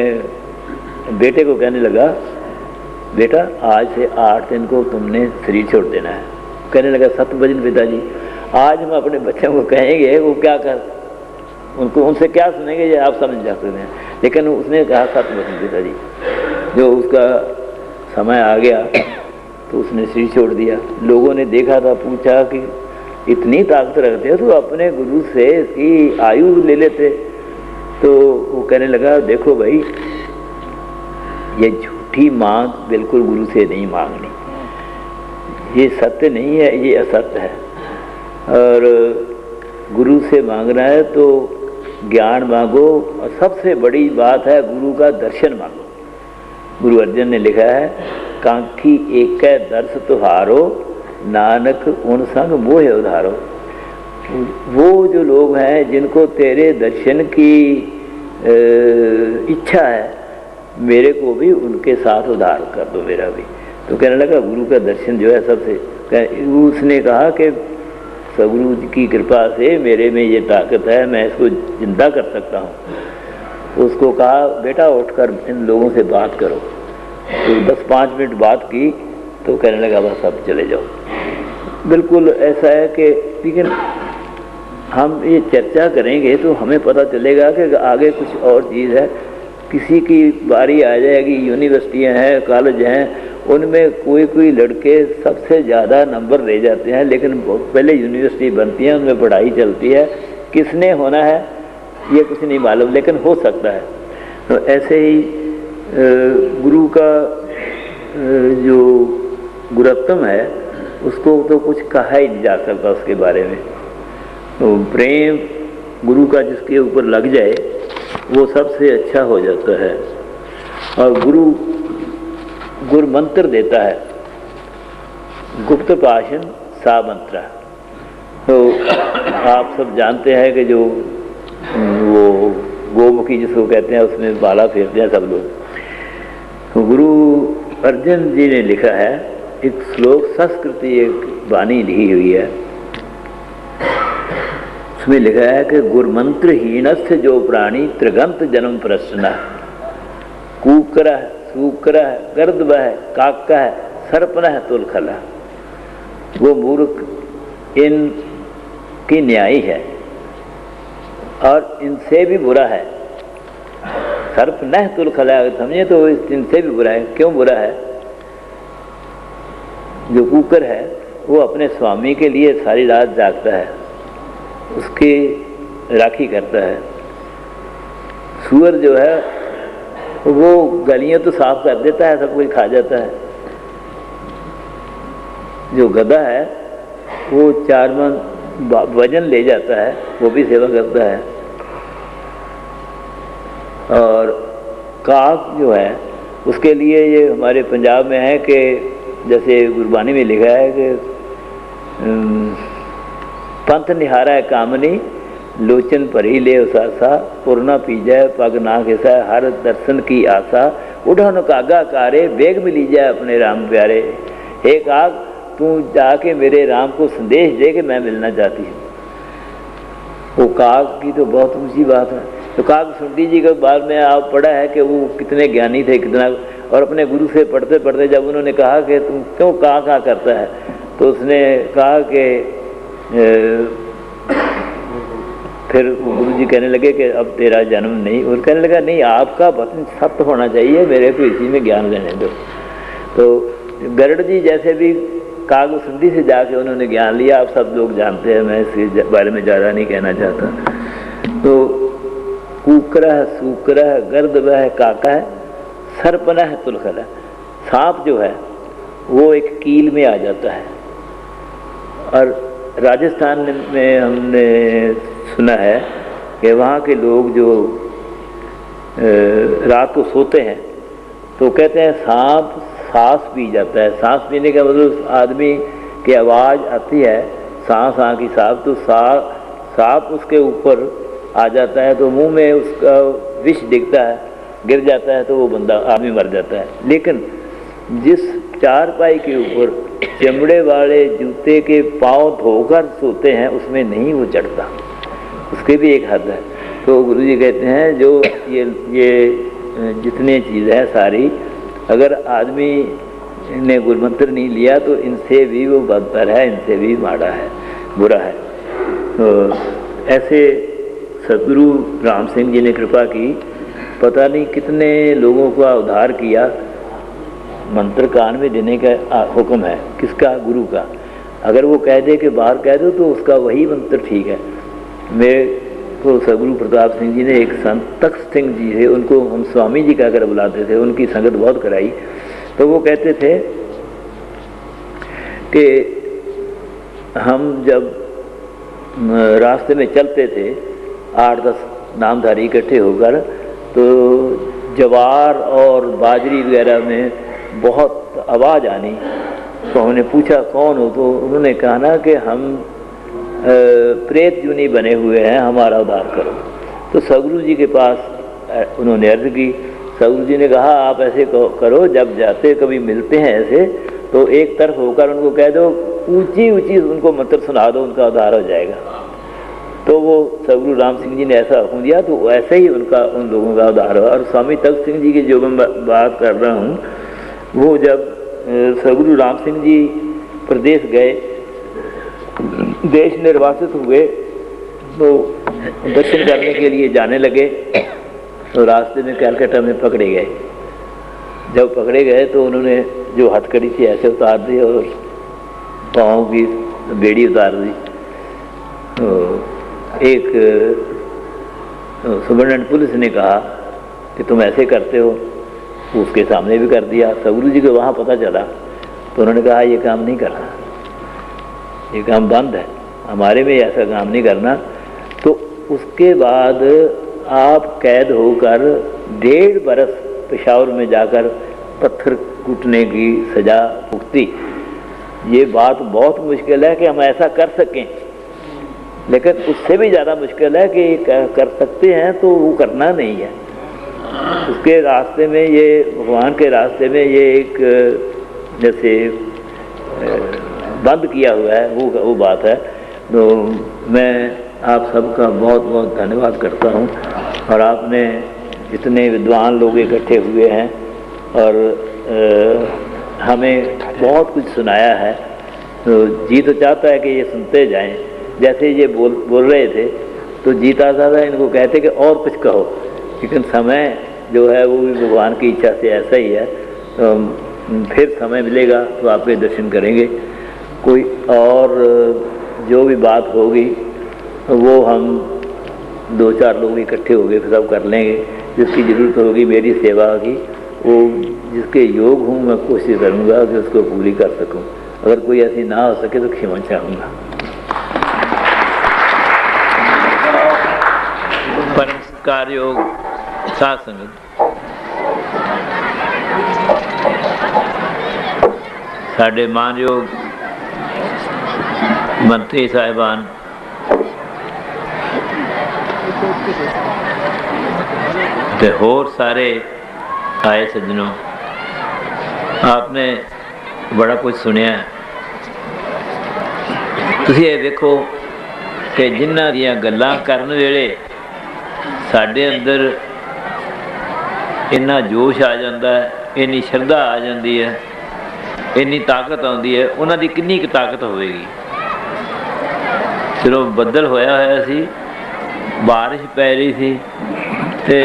बेटे को कहने लगा बेटा आज से 8 दिन को तुमने शरीर छोड़ देना है। कहने लगा सतभजन पिताजी, आज हम अपने बच्चों को कहेंगे वो क्या कर, उनको उनसे क्या सुनेंगे ये आप समझ सकते हैं। लेकिन उसने कहा सतभजन पिताजी। जो उसका समय आ गया तो उसने शरीर छोड़ दिया। लोगों ने देखा था, पूछा कि इतनी ताकत रखते हो तो अपने गुरु से इसकी आयु ले लेते। तो वो कहने लगा देखो भाई, ये झूठी मांग बिल्कुल गुरु से नहीं मांगनी, ये सत्य नहीं है, ये असत्य है। और गुरु से मांगना है तो ज्ञान मांगो, और सबसे बड़ी बात है गुरु का दर्शन मांगो। गुरु अर्जन ने लिखा है कांखी एक दर्श तुहारो, नानक उन संग मोह उधारो। वो जो लोग हैं जिनको तेरे दर्शन की इच्छा है, मेरे को भी उनके साथ उधार कर दो मेरा भी। तो कहने लगा गुरु का दर्शन जो है सबसे, उसने कहा कि सदगुरु की कृपा से मेरे में ये ताकत है, मैं इसको जिंदा कर सकता हूँ। उसको कहा बेटा उठकर इन लोगों से बात करो। तो 10-5 मिनट बात की तो कहने लगा बस अब चले जाओ। बिल्कुल ऐसा है कि लेकिन हम ये चर्चा करेंगे तो हमें पता चलेगा कि आगे कुछ और चीज़ है। किसी की बारी आ जाएगी, यूनिवर्सिटियां हैं, कॉलेज हैं, उनमें कोई लड़के सबसे ज़्यादा नंबर ले जाते हैं, लेकिन पहले यूनिवर्सिटी बनती है, उनमें पढ़ाई चलती है। किसने होना है? ये कुछ नहीं मालूम, लेकिन हो सकता है। तो ऐसे ही गुरु का जो गुरुत्तम है उसको तो कुछ कहा ही नहीं जा सकता उसके बारे में। तो प्रेम गुरु का जिसके ऊपर लग जाए वो सबसे अच्छा हो जाता है। और गुरु मंत्र देता है, गुप्त भाषण सा मंत्र। तो आप सब जानते हैं कि जो वो गोमुखी जिसको कहते हैं उसमें बाला फेरते हैं सब लोग। तो गुरु अर्जन जी ने लिखा है एक श्लोक, संस्कृति एक वाणी लिखी हुई है, उसमें लिखा है कि गुरुमंत्र हीनस्य जो प्राणी त्रिगंत जन्म प्रश्न, कूकर सूकर गर्द काका सर्पन तुलखला। वो मूर्ख इनकी न्यायी है और इनसे भी बुरा है। सर्प न तुलखला समझे तो इनसे भी बुरा है। क्यों बुरा है? जो कुकर है वो अपने स्वामी के लिए सारी रात जागता है, उसकी राखी करता है। सूअर जो है वो गलियां तो साफ कर देता है, सब कुछ खा जाता है। जो गधा है वो 4 मन वजन ले जाता है, वो भी सेवा करता है। और काक जो है उसके लिए ये हमारे पंजाब में है कि जैसे गुरबानी में लिखा है कि पंथ निहारा है कामनी लोचन भरी ले उसासा, पुरना पीजा पग ना घिसा हर दर्शन की आशा, उठन कागा कारे बेग मिली जाए अपने राम प्यारे। हे काग तू जाके मेरे राम को संदेश दे कि मैं मिलना चाहती हूँ। वो काग की तो बहुत ऊंची बात है। तो काग सुंडी जी के बाद में आप पढ़ा है कि वो कितने ज्ञानी थे, कितना, और अपने गुरु से पढ़ते पढ़ते जब उन्होंने कहा कि तुम क्यों कहाँ करता है, तो उसने कहा कि फिर गुरु जी कहने लगे कि अब तेरा जन्म नहीं, और कहने लगा नहीं आपका वचन सत्य होना चाहिए, मेरे को इसी में ज्ञान लेने दो। तो गरुड़ जी जैसे भी काग सुंडी से जाके उन्होंने ज्ञान लिया, आप सब लोग जानते हैं, मैं इसके बारे में ज़्यादा नहीं कहना चाहता। तो कुकरा सूकरा गर्द वह काका है सरपना है तुलखला। सांप जो है वो एक कील में आ जाता है। और राजस्थान में हमने सुना है कि वहाँ के लोग जो रात को सोते हैं तो कहते हैं सांप सांस पी जाता है। सांस पीने का मतलब आदमी की आवाज़ आती है सांस आ की सांप, तो सांप उसके ऊपर आ जाता है तो मुंह में उसका विष दिखता है, गिर जाता है तो वो बंदा आदमी मर जाता है। लेकिन जिस चारपाई के ऊपर चमड़े वाले जूते के पांव धोकर सोते हैं उसमें नहीं वो चढ़ता, उसकी भी एक हद है। तो गुरुजी कहते हैं जो ये जितने चीज़ है सारी, अगर आदमी ने गुरुमंत्र नहीं लिया तो इनसे भी वो बदतर है, इनसे भी माड़ा है, बुरा है। तो ऐसे सदगुरु राम सिंह जी ने कृपा की, पता नहीं कितने लोगों का उद्धार किया। मंत्र कान में देने का हुक्म है किसका? गुरु का। अगर वो कह दे कि बाहर कह दो तो उसका वही मंत्र ठीक है। मेरे को सदगुरु प्रताप सिंह जी ने एक संत तख्त सिंह जी थे, उनको हम स्वामी जी कहकर बुलाते थे, उनकी संगत बहुत कराई। तो वो कहते थे कि हम जब रास्ते में चलते थे 8-10 नामधारी इकट्ठे होकर, तो जवार और बाजरी वगैरह में बहुत आवाज़ आनी। तो हमने पूछा कौन हो, तो उन्होंने कहा ना कि हम प्रेत जुनी बने हुए हैं, हमारा उद्धार करो। तो सदगुरु जी के पास उन्होंने अर्ज की। सदगुरु जी ने कहा आप ऐसे करो, जब जाते कभी मिलते हैं ऐसे तो एक तरफ होकर उनको कह दो, ऊंची ऊंची उनको मंत्र सुना दो, उनका उद्धार हो जाएगा। तो वो सदगुरु राम सिंह जी ने ऐसा हुक्म दिया, तो ऐसे ही उन लोगों का उद्धार हुआ। और स्वामी तख्त सिंह जी की जो मैं बात कर रहा हूँ, वो जब सदगुरु राम सिंह जी प्रदेश गए, देश निर्वासित हुए, तो दर्शन करने के लिए जाने लगे, तो रास्ते में कलकत्ता में पकड़े गए। जब पकड़े गए तो उन्होंने जो हथकड़ी थी ऐसे उतार दी और पाँव की बेड़ी उतार दी। तो एक सुपरिटेंडेंट पुलिस ने कहा कि तुम ऐसे करते हो, उसके सामने भी कर दिया। सदगुरु जी को वहाँ पता चला तो उन्होंने कहा ये काम नहीं करना, ये काम बंद है, हमारे में ऐसा काम नहीं करना। तो उसके बाद आप कैद होकर 1.5 बरस पेशावर में जाकर पत्थर कूटने की सज़ा भुगती। ये बात बहुत मुश्किल है कि हम ऐसा कर सकें, लेकिन उससे भी ज़्यादा मुश्किल है कि कर सकते हैं तो वो करना नहीं है। उसके रास्ते में, ये भगवान के रास्ते में ये एक जैसे बंद किया हुआ है, वो बात है। तो मैं आप सबका बहुत बहुत धन्यवाद करता हूँ। और आपने इतने विद्वान लोग इकट्ठे हुए हैं और हमें बहुत कुछ सुनाया है। तो जी तो चाहता है कि ये सुनते जाएं। जैसे ये बोल रहे थे तो जी चाहता था इनको कहते कि और कुछ कहो, लेकिन समय जो है वो भी भगवान की इच्छा से ऐसा ही है। तो फिर समय मिलेगा तो आपके दर्शन करेंगे। कोई और जो भी बात होगी वो हम 2-4 लोग इकट्ठे हो गए फिर सब कर लेंगे। जिसकी ज़रूरत होगी मेरी सेवा की, वो जिसके योग हूँ मैं कोशिश करूँगा कि उसको पूरी कर सकूँ। अगर कोई ऐसी ना हो सके तो क्षमा चाहूँगा। परम सत्कार योग साध संगत, साढ़े मानयोग मंत्री साहिबान, ते होर सारे आए सज्जनों, आपने बड़ा कुछ सुनिया। तुसीं ये देखो कि जिन्हां दीयां गल्लां करन वेले साडे अंदर इन्ना जोश आ जाता है, इन्नी श्रद्धा आ जाती है, इन्नी ताकत आती है, उन्हां दी कितनी क ताकत होगी। चलो बदल होया सी, बारिश पै रही थी ते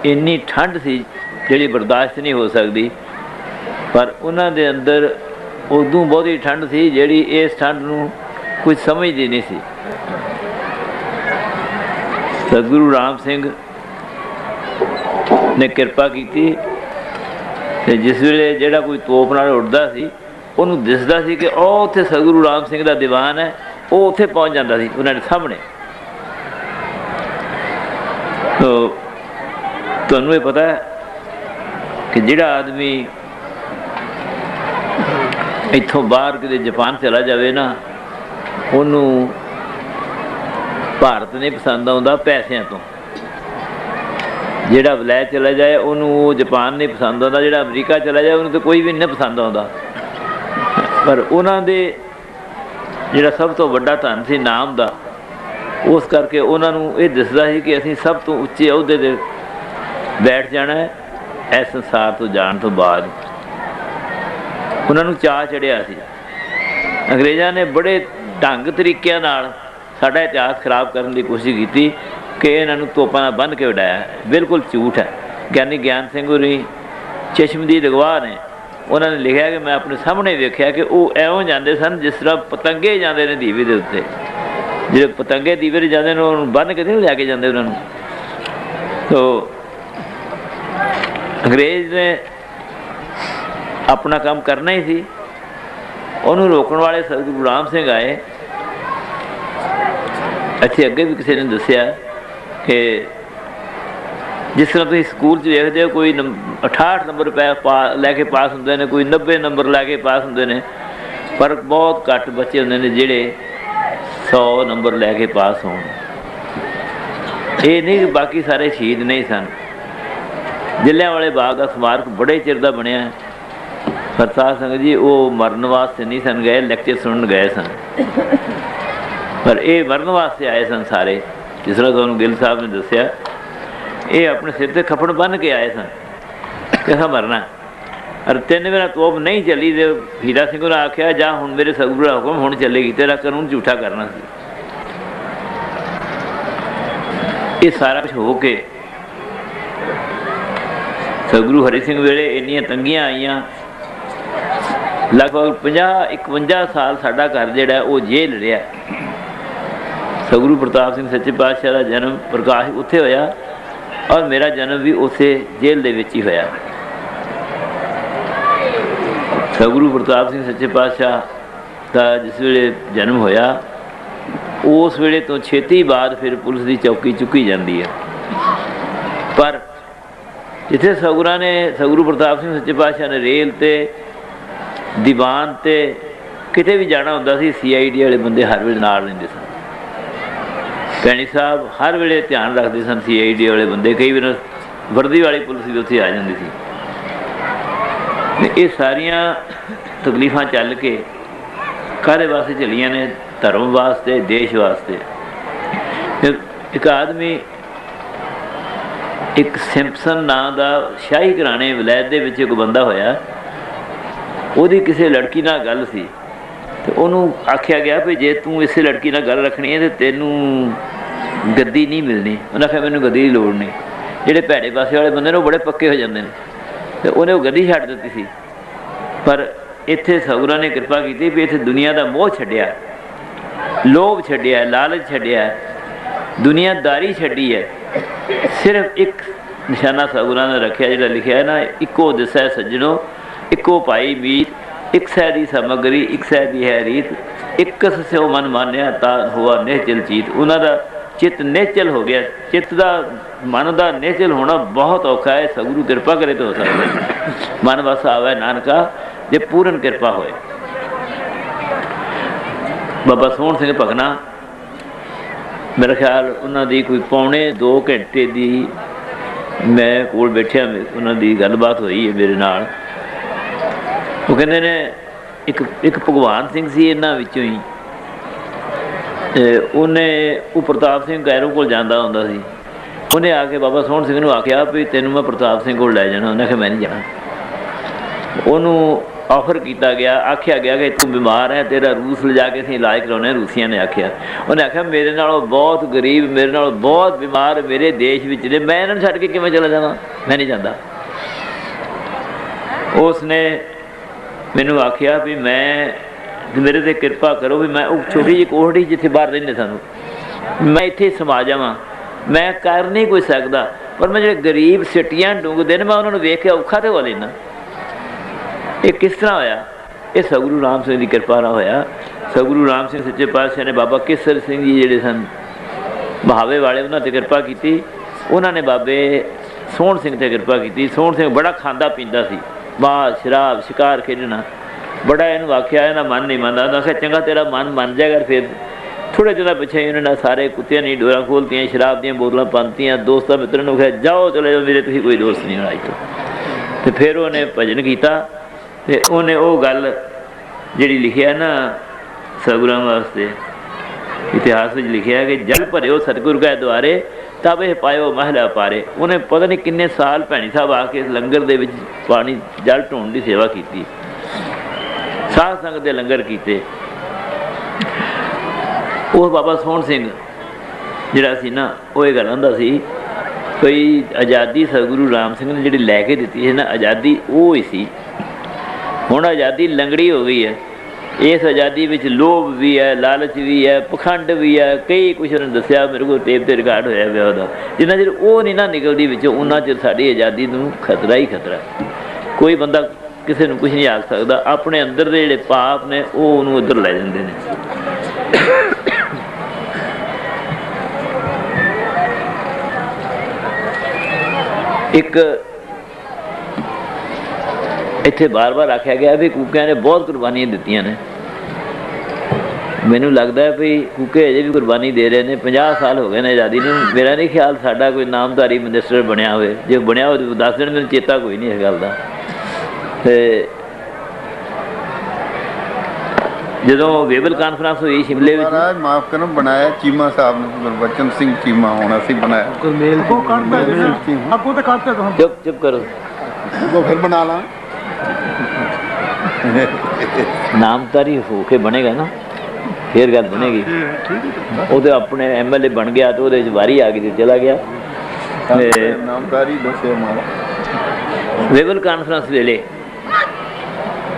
इन्नी ठंड सी जिहड़ी बर्दाश्त नहीं हो सकती, पर उन्हां दे अंदर उदों बहुती ठंड सी जिहड़ी इस ठंड नूं कुछ समझदी नहीं सी। सतगुरु राम सिंह ने किरपा की ते जिस वेले जिहड़ा कोई तोप नाल उड़दा सी उहनूं दिसदा सी कि ओह उत्थे सतगुरु राम सिंह दा दीवान है, वो उत्थे पहुँच जाता सी उन्हां दे सामने। तो तुहानूं ये पता है कि जिहड़ा आदमी इत्थों बाहर किते जापान चला जाए ना, उन्होंने भारत नहीं पसंद आता पैसों तो। जिहड़ा वलैत चला जाए उन्होंने जापान नहीं पसंद आता, जिहड़ा अमरीका चला जाए उन्होंने तो कोई भी नहीं पसंद आता। पर उन्होंने जिहड़ा सब तो वड्डा धन सी नाम दा, उस करके उन्होंने ये दिसदा सी कि असीं सब तो उच्चे अहुदे ते बैठ जाना है इस संसार तो जाण तो बाद। उन्होंने चाह चढ़िया सी। अंग्रेज़ों ने बड़े ढंग तरीक़े नाल साडा इतिहास खराब करने की कोशिश की कि इन्होंने तोपां नाल बन के उड़ाया। बिल्कुल झूठ है। ज्ञानी ज्ञान सिंह होरी चश्मदीद अगवाह ने, उन्होंने लिखा कि मैं अपने सामने वेख्या कि वो एवं जाते सन जिस तरह पतंगे जाते हैं दीवे के उत्ते। जो पतंगे दीवे ते जाते हैं उन्होंने बन के नहीं लैके जाते उन्होंने। तो अंग्रेज़ ने अपना काम करना ही सी, उन्होंने रोकने वाले सतगुरु राम सिंह आए। अच्छे अगे भी किसी ने दसिया कि जिस तरह तुम स्कूल देखते हो कोई 68 नंबर लैके पास होंगे ने, कोई 90 नंबर लैके पास होंगे ने, पर बहुत घट बच्चे होंगे ने जिहड़े 100 नंबर लैके पास हो। ये नहीं कि बाकी सारे शहीद नहीं सन। जलियांवाले बाग का स्मारक बड़े चिर का बनया, पर साध संगत जी वो मरन वास्ते नहीं सन गए, लैक्चर सुनन गए सन। पर ये मरन वास्ते आए सन सारे। जिस तरह तुहानूं गिल साहब ने दसिया, ये अपने सिर ते खपड़ बन के आए सन कि असां मरना। और 3 मेरा तोप नहीं चली तो हीरा सिंह ने आख्या जा हुण मेरे सतगुरू दा हुक्म हुण चलेगी, तेरा कानून झूठा करना सी। ये सारा कुछ हो के सतगुरू हरि सिंह वेले इन्नियां तंगियां आईयां। लगभग 50-51 साल साडा घर जिहड़ा वो जेल रहा। सतगुरु प्रताप सिंह सच्चे पातशाह का जन्म प्रकाश उत्थे होया और मेरा जन्म भी उसे जेल दे विच ही होया। सतगुरु प्रताप सिंह सच्चे पातशाह का जिस वेले जन्म होया उस वेले तो छेती बाद फिर पुलिस की चौकी चुकी जाती है। पर जिथे सतगुरु प्रताप सिंह सच्चे पातशाह ने रेल ते दीवान ते किते भी जाना होंदा सी, CID वाले बंदे हर वेले नाल लैंदे सन। भैणी साहब हर वेले ध्यान रखते सन CID वाले बंदे, कई बार वर्दी वाली पुलिस भी उत्थे आ जाती थी। ये सारिया तकलीफां चल के काहदे वास्ते चलियां ने? धर्म वास्ते, देश वास्ते। एक आदमी एक सिंपसन नां दा शाही घराने वलैत दे विच एक बंदा होया, ਉਹਦੀ ਕਿਸੇ लड़की नाल गल सी तो उन्होंने आख्या गया भी जे तू इस लड़की नाल गल रखनी है तो तेनू गद्दी नहीं मिलनी। उन्हें आख्या मैनू गद्दी की लोड़ नहीं। ਜਿਹੜੇ ਭੈੜੇ ਪਾਸੇ वाले बंदे ने वो बड़े पक्के हो जाते हैं तो उन्हें वो गद्दी छड्ड दित्ती सी। पर इत्थे सतगुਰਾਂ ने कृपा की भी इत्थे दुनिया का मोह छड्डिया, लोभ छड्डिया, लालच छड्डिया, दुनियादारी छड्डी है। सिर्फ एक निशाना सतगुਰਾਂ ने रखा जिहड़ा लिखिया है ना, इक्को दिसै सज्जणों इक्को पाई मीत, एक सै दी सामग्री एक सै दी है रीत, एक स्यो मन मानिया ता हुआ निहचल चीत। उन्हों का चित्त निहचल हो गया। चित्त का मन का निहचल होना बहुत औखा है, सतगुरु कृपा करे तो हो सकता है। मन बस आवे नानका जे पूर्ण कृपा होए। बाबा सोहण सिंह भगना मेरा ख्याल उन्होंने कोई पौने 2 घंटे की मैं कोल बैठिया, उन्होंने गलबात हुई है मेरे नाल। वो कहते ने एक भगवान सिंह सी इन्हां विचों ही, उन्हें वो प्रताप सिंह गैरों को जाता होंदा सी। उन्हें आके बाबा सोहण सिंह नूं आख्या भी तेनों मैं प्रताप सिंह को लै जाना। उन्हें आख्या मैं नहीं जाना। उन्होंने ऑफर किया गया, आख्या गया कि तू बीमार है, तेरा रूस ले जाके असीं इलाज कराने। रूसिया ने आख्या, उन्हें आख्या मेरे नालों बहुत गरीब, मेरे नालों बहुत बीमार मेरे देश विच ने, मैं इन्हां नूं छड्ड के किवें चला जावां? मैं नहीं जाता। उसने मैनू आख्या भी मैं मेरे ते कृपा करो भी मैं छोटी जी कोहड़ी जिथे बाहर रहिंदे सानू मैं इत्थे समा जावां, मैं कर नहीं कोई सकदा, पर मैं जो गरीब सिटियां डुंगदे ने मैं उन्होंने वेख के औखा तो हो लेना। ये किस तरह होया? ये सतगुरु राम सिंह की कृपा ना होया। सतगुरु राम सिंह सच्चे पातशाह ने बाबा केसर सिंह जी जिहड़े सन बहावे वाले, उन्होंने कृपा की। उन्होंने बाबे सोहण सिंह ते कृपा की। सोहण सिंह बड़ा खांदा पींदा सी, बास शराब शिकार खेलना बड़ा। इन्हूं आख्या इन्हां मन नहीं मनदा। आख्या चंगा तेरा मन मन जाएगा। फिर थोड़े दिनों पिछे इन्होंने सारे कुत्तियां नहीं डोरा खोलतियां, शराब दी बोतलां पांतियां। दोस्तां मित्रों ने आख्या जाओ चले जाओ, मेरे तुसीं कोई दोस्त नहीं होना अज तो। फिर उन्हें भजन किया तो उन्हें वो गल जिहड़ी लिखिया ना सतगुਰਾਂ वास्ते इतिहास में लिखिया कि जल भरियो सतगुर कै द्वारे तब यह पायो महला पारे। उन्हें पता नहीं किन्ने साल भैणी साहब आके लंगर दे विच पानी जल ढोण की सेवा की, साध संगत के लंगर किए। वो बाबा सोहण सिंह जिहड़ा सी ना वो ये गल आंदा सी कोई आज़ादी सतगुरु राम सिंह ने जिहड़ी लैके दित्ती है ना आज़ादी वो ही सी। हुण आज़ादी लंगड़ी हो गई है। इस आज़ादी में लोभ भी है, लालच भी है, पखंड भी है, कई कुछ उन्होंने दसिया मेरे को टेप से रिकॉर्ड होया पिया उहदा। जिन्ना चिर वो नहीं ना निकलती विचों उन्ना चिर साडी आज़ादी नूं खतरा ही खतरा। कोई बंदा किसी नूं कुछ नहीं आख सकदा। अपने अंदर दे जिहड़े पाप ने वो उहनूं उधर लै जांदे ने। एक इत्थे बार बार आख्या गया भी कूकियां ने बहुत कुर्बानियां दित्तियां ने। मैनू लगता है भी कूके अजे भी कुर्बानी दे रहे हैं। 50 साल हो गए ने आज़ादी नूं। मेरा नहीं ख्याल साडा कोई नामधारी मिनिस्टर बनया होए, जे बनया हो तो दस दिन मैनूं चेता कोई नहीं इस गल दा। ते जदों वेबल कानफ्रेंस हुई शिमले विच माफ करना बनाया चीमा साहब ने, गुरबचन सिंह चीमा होना सी बनाया। चुप चुप करो, वो फिर बना ला। नामधारी होके बनेगा ना फिर गल बनेगी। वो तो अपने MLA बन गया तो वो वारी आ गई तो चला गया। नामधारी दसे वेबल कानफ्रेंस वेले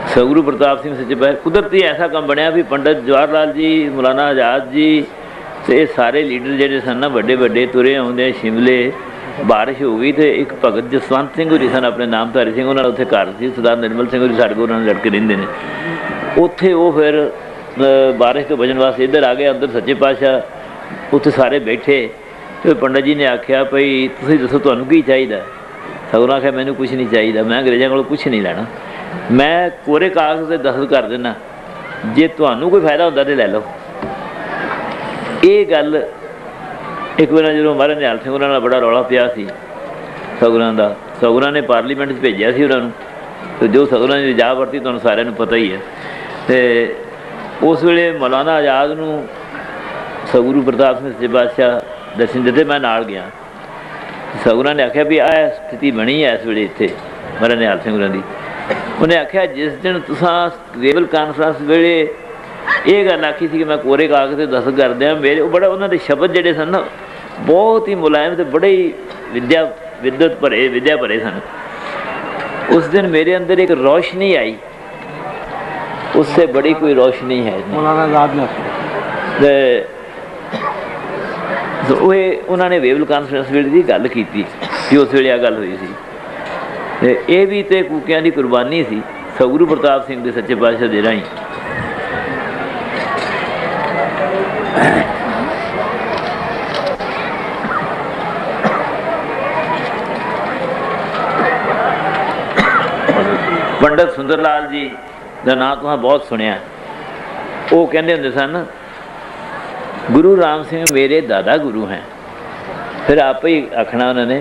सतगुरु प्रताप सिंह सच्चे पातशाह कुदरती ऐसा काम बनया भी पंडित जवाहर लाल जी, मौलाना आजाद जी तो ये सारे लीडर ਜਿਹੜੇ ਸਨ ਨਾ ਵੱਡੇ ਵੱਡੇ ਤੁਰੇ ਆਉਂਦੇ शिमले बारिश हो गई तो एक भगत जसवंत सिंह होरी सन अपने नामधारी सिंह उन्होंने उत्थे घर सी सरदार निर्मल सिंह होरी साडे कोल उन्होंने लड़के रहिंदे ने उत्थे वो फिर बारिश तो बचन वास्ते इधर आ गए अंदर सच्चे पातशाह उत्थे सारे बैठे तो पंडित जी ने आख्या भई तुसीं दसो तुहानूं की चाहिए सगों आख्या मैनूं कुछ नहीं चाहिए मैं अंग्रेज़ों कोलों कुछ नहीं लैना मैं कोरे कागज़ ते दस्तखत कर देना जे तुहानूं कोई फायदा हुंदा ते लै लो ये गल एक बार जो महाराज निहाल सिंह उन्होंने बड़ा रौला पिया सी सगुना का सगुना ने पार्लीमेंट भेजा सी उन्होंने तो जो सगुना ने जा वरती तुहानूं सारिਆਂ ਨੂੰ पता ही है तो उस वेले मौलाना आज़ाद नूं सतगुरु प्रताप सिंह सच्चे पातशाह दर्शन दिते मैं नाल गया सगुना ने आख्या भी आ स्थिति बनी है इस वेले इत्थे महाराज निहाल सिंह होरां दी उन्हें आख्या जिस दिन तुसां केबल कानफ्रेंस वेले ये गल आखी थी कि मैं कोरे कागज़ से दस्तखत कर दिया मेरे बड़ा उन्होंने शब्द जोड़े सन ना बहुत ही मुलायम तो बड़े ही विद्या भरे सन उस दिन मेरे अंदर एक रोशनी आई उससे बड़ी कोई रोशनी है तो उन्होंने वेवल कॉन्फ्रेंस वेले की गल की कि उस वेले गल हुई सी ये भी तो कूकियां की कुर्बानी सी सतगुरु प्रताप सिंह के सच्चे पातशाह के राही पंडित सुंदर लाल जी का नाम तुहां बहुत सुनिया वो कहते होंदे सन गुरु राम सिंह मेरे दादा गुरु हैं फिर आप ही आखना उन्होंने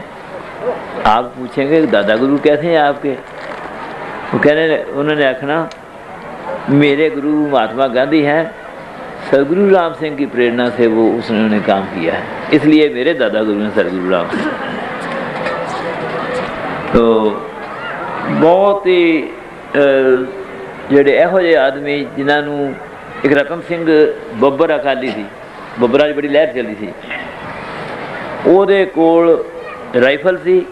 आप पूछेंगे दादा गुरु कैसे हैं आपके वो कहने उन्होंने आखना मेरे गुरु महात्मा गांधी हैं सदगुरु राम सिंह की प्रेरणा से वो उसने काम किया है इसलिए मेरे दादा गुरु हैं सदगुरु राम सिंह तो बहुत ही ਜਿਹੜੇ ਇਹੋ ਜਿਹੇ ਆਦਮੀ ਜਿਨ੍ਹਾਂ ਨੂੰ ਇੱਕ ਰਤਨ ਸਿੰਘ ਬੱਬਰ ਅਕਾਲੀ ਸੀ ਬੱਬਰਾਂ 'ਚ ਬੜੀ ਲਹਿਰ ਚੱਲੀ ਸੀ ਉਹਦੇ ਕੋਲ ਰਾਈਫਲ ਸੀ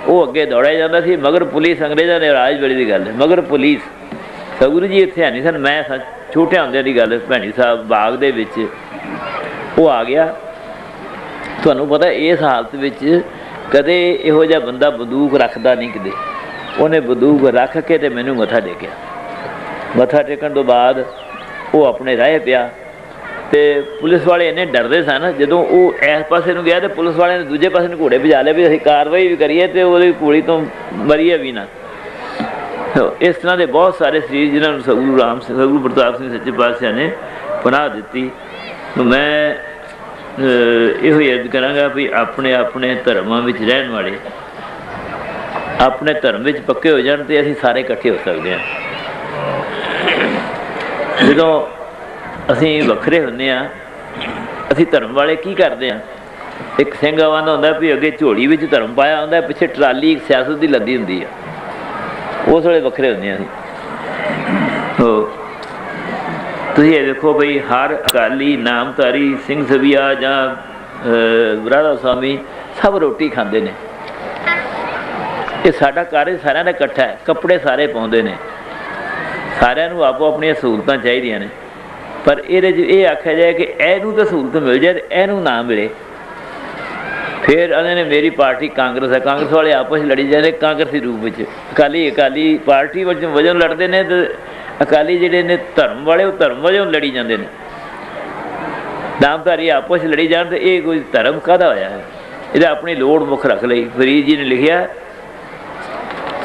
ਉਹ ਅੱਗੇ ਦੌੜਿਆ ਜਾਂਦਾ ਸੀ ਮਗਰ ਪੁਲਿਸ ਅੰਗਰੇਜ਼ਾਂ ਦੇ ਰਾਜ ਵੇਲੇ ਦੀ ਗੱਲ ਹੈ ਮਗਰ ਪੁਲਿਸ ਸਤਿਗੁਰੂ ਜੀ ਇੱਥੇ ਹੈ ਨਹੀਂ ਸਨ ਮੈਂ ਛੋਟੇ ਹੁੰਦਿਆਂ ਦੀ ਗੱਲ ਭੈਣੀ ਸਾਹਿਬ ਬਾਗ ਦੇ ਵਿੱਚ ਉਹ ਆ ਗਿਆ ਤੁਹਾਨੂੰ ਪਤਾ ਇਸ ਹਾਲਤ ਵਿੱਚ ਕਦੇ ਇਹੋ ਜਿਹਾ ਬੰਦਾ ਬੰਦੂਕ ਰੱਖਦਾ ਨਹੀਂ ਕਿਤੇ ਉਹਨੇ ਬੰਦੂਕ ਰੱਖ ਕੇ ਤੇ ਮੈਨੂੰ ਮੱਥਾ ਟੇਕਿਆ ਮੱਥਾ ਟੇਕਣ ਤੋਂ ਬਾਅਦ ਉਹ ਆਪਣੇ ਰਾਹ ਪਿਆ ਤੇ ਪੁਲਿਸ ਵਾਲੇ ਇੰਨੇ ਡਰਦੇ ਸਨ ਜਦੋਂ ਉਹ ਇਸ ਪਾਸੇ ਨੂੰ ਗਿਆ ਤੇ ਪੁਲਿਸ ਵਾਲਿਆਂ ਨੇ ਦੂਜੇ ਪਾਸੇ ਨੂੰ ਘੋੜੇ ਭਜਾ ਲਿਆ ਵੀ ਅਸੀਂ ਕਾਰਵਾਈ ਵੀ ਕਰੀਏ ਤੇ ਉਹਦੀ ਗੋਲੀ ਤੋਂ ਮਰੀਏ ਵੀ ਨਾ ਇਸ ਤਰ੍ਹਾਂ ਦੇ ਬਹੁਤ ਸਾਰੇ ਸਰੀਰ ਜਿਨ੍ਹਾਂ ਨੂੰ ਸਤਿਗੁਰੂ ਪ੍ਰਤਾਪ ਸਿੰਘ ਸੱਚੇ ਪਾਤਸ਼ਾਹ ਨੇ ਪਨਾਹ ਦਿੱਤੀ ਮੈਂ ਇਹੋ ਹੀ ਅਰਜ਼ ਕਰਾਂਗਾ ਵੀ ਆਪਣੇ ਆਪਣੇ ਧਰਮਾਂ ਵਿੱਚ ਰਹਿਣ ਵਾਲੇ ਆਪਣੇ ਧਰਮ ਵਿੱਚ ਪੱਕੇ ਹੋ ਜਾਣ ਤੇ ਅਸੀਂ ਸਾਰੇ ਇਕੱਠੇ ਹੋ ਸਕਦੇ ਹਾਂ ਜਦੋਂ ਅਸੀਂ ਵੱਖਰੇ ਹੁੰਦੇ ਹਾਂ ਅਸੀਂ ਧਰਮ ਵਾਲੇ ਕੀ ਕਰਦੇ ਹਾਂ ਇੱਕ ਸਿੰਘ ਆਵਾਂਦਾ ਹੁੰਦਾ ਵੀ ਅੱਗੇ ਝੋਲੀ ਵਿੱਚ ਧਰਮ ਪਾਇਆ ਹੁੰਦਾ ਪਿੱਛੇ ਟਰਾਲੀ ਇੱਕ ਸਿਆਸਤ ਦੀ ਲੱਦੀ ਹੁੰਦੀ ਆ ਉਸ ਵੇਲੇ ਵੱਖਰੇ ਹੁੰਦੇ ਹਾਂ ਅਸੀਂ ਤੁਸੀਂ ਇਹ ਦੇਖੋ ਬਈ ਹਰ ਅਕਾਲੀ ਨਾਮਧਾਰੀ ਸਿੰਘ ਸਭੀਆ ਜਾਂ ਰਾਧਾ ਸਵਾਮੀ ਸਭ ਰੋਟੀ ਖਾਂਦੇ ਨੇ ਇਹ ਸਾਡਾ ਕਾਰਜ ਸਾਰਿਆਂ ਦਾ ਇਕੱਠਾ ਹੈ ਕੱਪੜੇ ਸਾਰੇ ਪਾਉਂਦੇ ਨੇ ਸਾਰਿਆਂ ਨੂੰ ਆਪੋ ਆਪਣੀਆਂ ਸਹੂਲਤਾਂ ਚਾਹੀਦੀਆਂ ਨੇ ਪਰ ਇਹਦੇ 'ਚ ਇਹ ਆਖਿਆ ਜਾਏ ਕਿ ਇਹਨੂੰ ਤਾਂ ਸਹੂਲਤ ਮਿਲ ਜਾਏ ਅਤੇ ਇਹਨੂੰ ਨਾ ਮਿਲੇ ਫਿਰ ਇਹਨਾਂ ਨੇ ਮੇਰੀ ਪਾਰਟੀ ਕਾਂਗਰਸ ਹੈ ਕਾਂਗਰਸ ਵਾਲੇ ਆਪਸ 'ਚ ਲੜੀ ਜਾਂਦੇ ਕਾਂਗਰਸੀ ਰੂਪ ਵਿੱਚ ਅਕਾਲੀ ਪਾਰਟੀ ਵਜੋਂ ਲੜਦੇ ਨੇ ਅਤੇ ਅਕਾਲੀ ਜਿਹੜੇ ਨੇ ਧਰਮ ਵਾਲੇ ਉਹ ਧਰਮ ਵਜੋਂ ਲੜੀ ਜਾਂਦੇ ਨੇ ਨਾਮਧਾਰੀ ਆਪਸ 'ਚ ਲੜੀ ਜਾਣ ਅਤੇ ਇਹ ਕੋਈ ਧਰਮ ਕਾਹਦਾ ਹੋਇਆ ਹੈ ਇਹਦਾ ਆਪਣੀ ਲੋੜ ਮੁੱਖ ਰੱਖ ਲਈ ਫਰੀਦ ਜੀ ਨੇ ਲਿਖਿਆ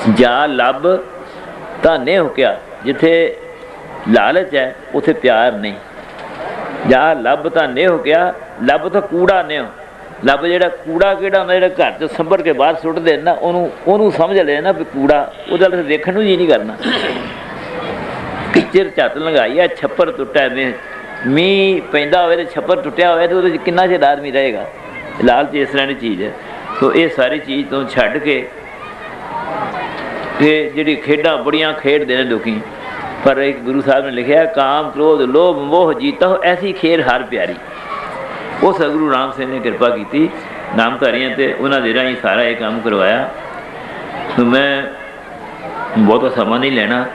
ਜਾ ਲੱਭ ਧਾਨੇ ਹੋ ਕਿਆ ਜਿੱਥੇ ਲਾਲਚ ਹੈ ਉੱਥੇ ਪਿਆਰ ਨਹੀਂ ਜਾ ਲੱਭ ਧਾਨੇ ਹੋ ਕਿਆ ਲੱਭ ਤਾਂ ਕੂੜਾ ਨੇ ਲੱਭ ਜਿਹੜਾ ਕੂੜਾ ਕਿਹੜਾ ਹੁੰਦਾ ਜਿਹੜਾ ਘਰ 'ਚ ਸੰਭਰ ਕੇ ਬਾਹਰ ਸੁੱਟਦੇ ਨਾ ਉਹਨੂੰ ਸਮਝ ਲੈ ਨਾ ਵੀ ਕੂੜਾ ਉਹਦਾ ਵੇਖਣ ਨੂੰ ਜੀ ਨਹੀਂ ਕਰਨਾ ਕਿਚਰ ਝੱਤ ਲੰਘਾਈ ਆ ਛੱਪਰ ਟੁੱਟਿਆ ਮੀਂਹ ਪੈਂਦਾ ਹੋਵੇ ਅਤੇ ਛੱਪਰ ਟੁੱਟਿਆ ਹੋਵੇ ਤਾਂ ਉਹਦੇ 'ਚ ਕਿੰਨਾ ਚਿਰ ਆਦਮੀ ਰਹੇਗਾ ਲਾਲਚ ਇਸ ਤਰ੍ਹਾਂ ਦੀ ਚੀਜ਼ ਹੈ ਸੋ ਇਹ ਸਾਰੀ ਚੀਜ਼ ਤੋਂ ਛੱਡ ਕੇ ਤੇ ਜਿਹੜੀ ਖੇਡਾਂ ਬੜੀਆਂ ਖੇਡਦੇ ਨੇ ਲੋਕੀ ਪਰ ਇੱਕ ਗੁਰੂ ਸਾਹਿਬ ਨੇ ਲਿਖਿਆ ਕਾਮ ਕ੍ਰੋਧ ਲੋਭ ਮੋਹ ਜੀਤਾ ਐਸੀ ਖੇਡ ਹਰ ਪਿਆਰੀ ਉਹ ਸਤਿਗੁਰੂ ਰਾਮ ਸਿੰਘ ਨੇ ਕਿਰਪਾ ਕੀਤੀ ਨਾਮਧਾਰੀਆਂ 'ਤੇ ਉਹਨਾਂ ਦੇ ਰਾਹੀਂ ਸਾਰਾ ਇਹ ਕੰਮ ਕਰਵਾਇਆ ਮੈਂ ਬਹੁਤਾ ਸਮਾਂ ਨਹੀਂ ਲੈਣਾ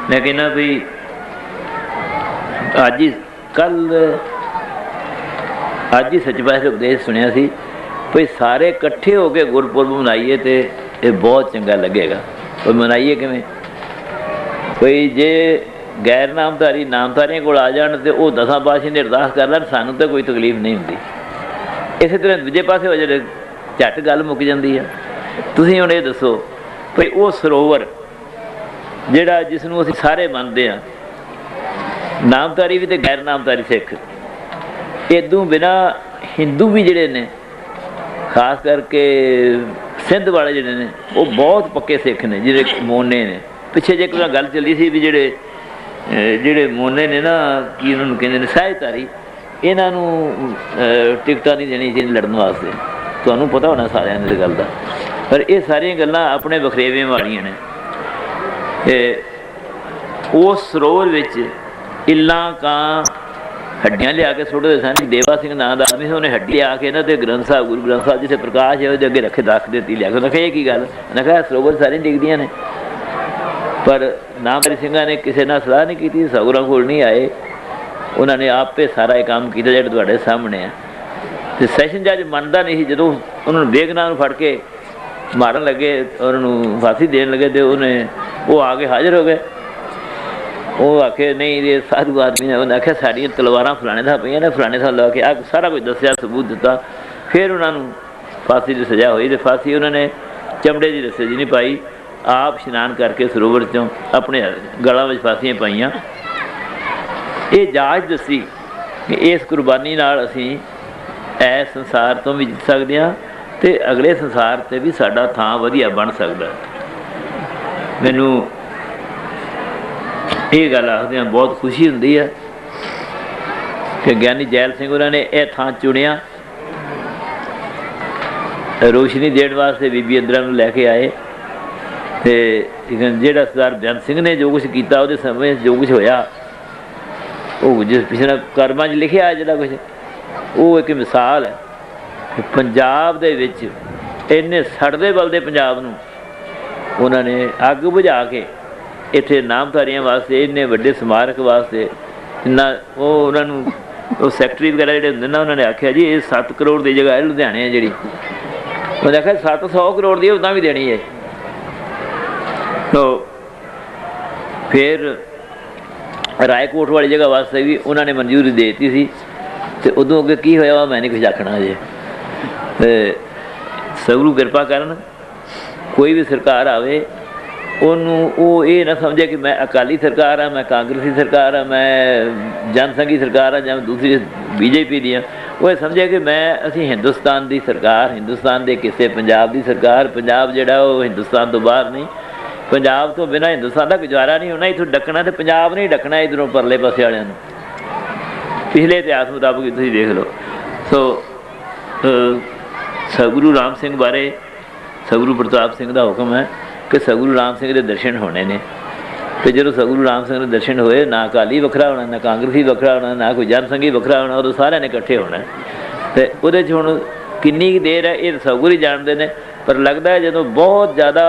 ਮੈਂ ਕਹਿੰਦਾ ਵੀ ਅੱਜ ਹੀ ਕੱਲ੍ਹ ਅੱਜ ਹੀ ਸੱਚੇ ਪਾਤਸ਼ਾਹ ਦਾ ਉਪਦੇਸ਼ ਸੁਣਿਆ ਸੀ ਭਈ ਸਾਰੇ ਇਕੱਠੇ ਹੋ ਕੇ ਗੁਰਪੁਰਬ ਮਨਾਈਏ ਤੇ ਇਹ ਬਹੁਤ ਚੰਗਾ ਲੱਗੇਗਾ। ਉਹ ਮਨਾਈਏ ਕਿਵੇਂ? ਕੋਈ ਜੇ ਗੈਰ ਨਾਮਧਾਰੀ ਨਾਮਧਾਰੀਆਂ ਕੋਲ ਆ ਜਾਣ ਤੇ ਉਹ 10 ਪਾਤਸ਼ਾਹ ਨੇ ਅਰਦਾਸ ਕਰ ਲੈਣ, ਸਾਨੂੰ ਤਾਂ ਕੋਈ ਤਕਲੀਫ ਨਹੀਂ ਹੁੰਦੀ। ਇਸੇ ਤਰ੍ਹਾਂ ਦੂਜੇ ਪਾਸੇ ਹੋ ਜਾਵੇ ਝੱਟ ਗੱਲ ਮੁੱਕ ਜਾਂਦੀ ਆ। ਤੁਸੀਂ ਹੁਣ ਇਹ ਦੱਸੋ ਭਈ ਉਹ ਸਰੋਵਰ ਜਿਹੜਾ ਜਿਸ ਨੂੰ ਅਸੀਂ ਸਾਰੇ ਮੰਨਦੇ ਹਾਂ, ਨਾਮਧਾਰੀ ਵੀ ਤੇ ਗੈਰ ਨਾਮਧਾਰੀ ਸਿੱਖ, ਇਦੋਂ ਬਿਨਾਂ ਹਿੰਦੂ ਵੀ ਜਿਹੜੇ ਨੇ, ਖਾਸ ਕਰਕੇ ਸਿੰਧ ਵਾਲੇ ਜਿਹੜੇ ਨੇ, ਉਹ ਬਹੁਤ ਪੱਕੇ ਸਿੱਖ ਨੇ, ਜਿਹੜੇ ਮੋਨੇ ਨੇ। ਪਿੱਛੇ ਜੇ ਕੋਈ ਗੱਲ ਚੱਲੀ ਸੀ ਵੀ ਜਿਹੜੇ ਮੋਨੇ ਨੇ ਨਾ, ਕੀ ਉਹਨਾਂ ਨੂੰ ਕਹਿੰਦੇ ਨੇ, ਸਹਿਜਧਾਰੀ, ਇਹਨਾਂ ਨੂੰ ਟਿਕਟਾਂ ਨਹੀਂ ਦੇਣੀ ਚਾਹੀਦੀ ਲੜਨ ਵਾਸਤੇ। ਤੁਹਾਨੂੰ ਪਤਾ ਹੋਣਾ ਸਾਰਿਆਂ ਦੀ ਗੱਲ ਦਾ। ਪਰ ਇਹ ਸਾਰੀਆਂ ਗੱਲਾਂ ਆਪਣੇ ਵਖਰੇਵੇਂ ਵਾਲੀਆਂ ਨੇ। ਉਸ ਸਰੋਵਰ ਵਿੱਚ ਇੱਲਾਂ ਕਾਂ ਹੱਡੀਆਂ ਲਿਆ ਕੇ ਸੁੱਟਦੇ ਸਨ। ਦੇਵਾ ਸਿੰਘ ਨਾਂ ਦਾ ਆਦਮੀ ਸੀ, ਉਹਨੇ ਹੱਡੀ ਲਿਆ ਕੇ ਇਹਨਾਂ 'ਤੇ ਗ੍ਰੰਥ ਸਾਹਿਬ, ਗੁਰੂ ਗ੍ਰੰਥ ਸਾਹਿਬ ਜਿੱਥੇ ਪ੍ਰਕਾਸ਼ ਹੈ ਉਹਦੇ ਅੱਗੇ ਰੱਖ ਦਿੱਤੀ ਲਿਆ ਕੇ। ਉਹਨੇ ਕਿਹਾ ਇਹ ਕੀ ਗੱਲ? ਉਹਨੇ ਕਿਹਾ ਸਰੋਵਰ ਸਾਰੀਆਂ ਡਿੱਗਦੀਆਂ ਨੇ। ਪਰ ਨਾਮਧਾਰੀ ਸਿੰਘਾਂ ਨੇ ਕਿਸੇ ਨਾਲ ਸਲਾਹ ਨਹੀਂ ਕੀਤੀ, ਸਗੁਰਾਂ ਕੋਲ ਨਹੀਂ ਆਏ, ਉਹਨਾਂ ਨੇ ਆਪੇ ਸਾਰਾ ਇਹ ਕੰਮ ਕੀਤਾ ਜਿਹੜਾ ਤੁਹਾਡੇ ਸਾਹਮਣੇ ਆ। ਅਤੇ ਸੈਸ਼ਨ ਜੱਜ ਮੰਨਦਾ ਨਹੀਂ ਸੀ। ਜਦੋਂ ਉਹਨਾਂ ਨੂੰ ਬੇਗਨਾਹ ਨੂੰ ਫੜ ਕੇ ਮਾਰਨ ਲੱਗੇ, ਉਹਨਾਂ ਨੂੰ ਫਾਂਸੀ ਦੇਣ ਲੱਗੇ, ਅਤੇ ਉਹ ਆ ਕੇ ਹਾਜ਼ਰ ਹੋ ਗਏ। ਉਹ ਆਖੇ ਨਹੀਂ, ਇਹ ਸਾਧੂ ਆਦਮੀ ਨੇ। ਉਹਨੇ ਆਖਿਆ ਸਾਡੀਆਂ ਤਲਵਾਰਾਂ ਫਲਾਣੇ ਥਾਂ ਪਈਆਂ ਨੇ, ਫਲਾਣੇ ਥਾਂ ਲਾ ਕੇ ਆ ਸਾਰਾ ਕੁਝ ਦੱਸਿਆ, ਸਬੂਤ ਦਿੱਤਾ। ਫਿਰ ਉਹਨਾਂ ਨੂੰ ਫਾਂਸੀ ਦੀ ਸਜ਼ਾ ਹੋਈ। ਅਤੇ ਫਾਂਸੀ ਉਹਨਾਂ ਨੇ ਚਮੜੇ ਦੀ ਰੱਸੇ ਦੀ ਨਹੀਂ ਪਾਈ, ਆਪ ਇਸ਼ਨਾਨ ਕਰਕੇ ਸਰੋਵਰ 'ਚੋਂ ਆਪਣੇ ਗਲਾਂ ਵਿੱਚ ਫਾਂਸੀਆਂ ਪਾਈਆਂ। ਇਹ ਜਾਚ ਦੱਸੀ ਕਿ ਇਸ ਕੁਰਬਾਨੀ ਨਾਲ ਅਸੀਂ ਇਸ ਸੰਸਾਰ ਤੋਂ ਵੀ ਜਿੱਤ ਸਕਦੇ ਹਾਂ ਅਤੇ ਅਗਲੇ ਸੰਸਾਰ 'ਤੇ ਵੀ ਸਾਡਾ ਥਾਂ ਵਧੀਆ ਬਣ ਸਕਦਾ। ਮੈਨੂੰ ਇਹ ਗੱਲ ਆਖਦਿਆਂ ਬਹੁਤ ਖੁਸ਼ੀ ਹੁੰਦੀ ਹੈ ਕਿ ਗਿਆਨੀ ਜੈਲ ਸਿੰਘ ਉਹਨਾਂ ਨੇ ਇਹ ਥਾਂ ਚੁਣਿਆ, ਰੋਸ਼ਨੀ ਦੇਣ ਵਾਸਤੇ ਬੀਬੀ ਇੰਦਰਾ ਨੂੰ ਲੈ ਕੇ ਆਏ। ਅਤੇ ਜਿਹੜਾ ਸਰਦਾਰ ਬੇਅੰਤ ਸਿੰਘ ਨੇ ਜੋ ਕੁਛ ਕੀਤਾ, ਉਹਦੇ ਸਮੇਂ ਜੋ ਕੁਛ ਹੋਇਆ, ਉਹ ਜਿਸ ਪਿਛਲੇ ਕਰਮਾਂ 'ਚ ਲਿਖਿਆ ਜਿਹੜਾ ਕੁਛ, ਉਹ ਇੱਕ ਮਿਸਾਲ ਹੈ ਕਿ ਪੰਜਾਬ ਦੇ ਵਿੱਚ ਇੰਨੇ ਸੜਦੇ ਬਲਦੇ ਪੰਜਾਬ ਨੂੰ ਉਹਨਾਂ ਨੇ ਅੱਗ ਬੁਝਾ ਕੇ ਇੱਥੇ ਨਾਮਧਾਰੀਆਂ ਵਾਸਤੇ, ਇੰਨੇ ਵੱਡੇ ਸਮਾਰਕ ਵਾਸਤੇ, ਇੰਨਾ ਉਹ ਉਹਨਾਂ ਨੂੰ ਉਹ ਸੈਕਟਰੀ ਵਗੈਰਾ ਜਿਹੜੇ ਹੁੰਦੇ ਨਾ, ਉਹਨਾਂ ਨੇ ਆਖਿਆ ਜੀ ਇਹ 7 ਕਰੋੜ ਦੀ ਜਗ੍ਹਾ ਹੈ ਲੁਧਿਆਣੇ ਹੈ ਜਿਹੜੀ, ਉਹਨੇ ਆਖਿਆ 700 ਕਰੋੜ ਦੀ ਉੱਦਾਂ ਵੀ ਦੇਣੀ ਹੈ। ਤੋ ਫਿਰ ਰਾਏਕੋਟ ਵਾਲੀ ਜਗ੍ਹਾ ਵਾਸਤੇ ਵੀ ਉਹਨਾਂ ਨੇ ਮਨਜ਼ੂਰੀ ਦੇ ਦਿੱਤੀ ਸੀ। ਅਤੇ ਉਦੋਂ ਅੱਗੇ ਕੀ ਹੋਇਆ ਮੈਂ ਨਹੀਂ ਕੁਛ ਆਖਣਾ ਅਜੇ। ਅਤੇ ਸਗਰੂ ਕਿਰਪਾ ਕਰਨ, ਕੋਈ ਵੀ ਸਰਕਾਰ ਆਵੇ ਉਹਨੂੰ ਉਹ ਇਹ ਨਾ ਸਮਝੇ ਕਿ ਮੈਂ ਅਕਾਲੀ ਸਰਕਾਰ ਹਾਂ, ਮੈਂ ਕਾਂਗਰਸੀ ਸਰਕਾਰ ਹਾਂ, ਮੈਂ ਜਨਸੰਘੀ ਸਰਕਾਰ ਹਾਂ ਜਾਂ ਦੂਸਰੀ BJP ਦੀ ਹਾਂ। ਉਹ ਇਹ ਸਮਝੇ ਕਿ ਅਸੀਂ ਹਿੰਦੁਸਤਾਨ ਦੀ ਸਰਕਾਰ, ਹਿੰਦੁਸਤਾਨ ਦੇ ਕਿਸੇ ਪੰਜਾਬ ਦੀ ਸਰਕਾਰ। ਪੰਜਾਬ ਜਿਹੜਾ ਉਹ ਹਿੰਦੁਸਤਾਨ ਤੋਂ ਬਾਹਰ ਨਹੀਂ, ਪੰਜਾਬ ਤੋਂ ਬਿਨਾਂ ਹਿੰਦੁਸਤਾਨ ਦਾ ਗੁਜ਼ਾਰਾ ਨਹੀਂ ਹੋਣਾ। ਇੱਥੋਂ ਡੱਕਣਾ ਅਤੇ ਪੰਜਾਬ ਨਹੀਂ ਡੱਕਣਾ ਇੱਧਰੋਂ ਪਰਲੇ ਪਾਸੇ ਵਾਲਿਆਂ ਨੂੰ। ਪਿਛਲੇ ਇਤਿਹਾਸ ਮੁਤਾਬਕ ਤੁਸੀਂ ਦੇਖ ਲਓ। ਸੋ ਸਤਿਗੁਰੂ ਰਾਮ ਸਿੰਘ ਬਾਰੇ ਸਤਿਗੁਰੂ ਪ੍ਰਤਾਪ ਸਿੰਘ ਦਾ ਹੁਕਮ ਹੈ ਕਿ ਸਤਿਗੁਰੂ ਰਾਮ ਸਿੰਘ ਦੇ ਦਰਸ਼ਨ ਹੋਣੇ ਨੇ। ਅਤੇ ਜਦੋਂ ਸਤਿਗੁਰੂ ਰਾਮ ਸਿੰਘ ਦੇ ਦਰਸ਼ਨ ਹੋਏ, ਨਾ ਅਕਾਲੀ ਵੱਖਰਾ ਹੋਣਾ, ਨਾ ਕਾਂਗਰਸੀ ਵੱਖਰਾ ਹੋਣਾ, ਨਾ ਕੋਈ ਜਨਸੰਘੀ ਵੱਖਰਾ ਹੋਣਾ, ਉਦੋਂ ਸਾਰਿਆਂ ਨੇ ਇਕੱਠੇ ਹੋਣਾ। ਅਤੇ ਉਹਦੇ 'ਚ ਹੁਣ ਕਿੰਨੀ ਕੁ ਦੇਰ ਹੈ ਇਹ ਸਤਿਗੁਰੂ ਹੀ ਜਾਣਦੇ ਨੇ। ਪਰ ਲੱਗਦਾ ਹੈ ਜਦੋਂ ਬਹੁਤ ਜ਼ਿਆਦਾ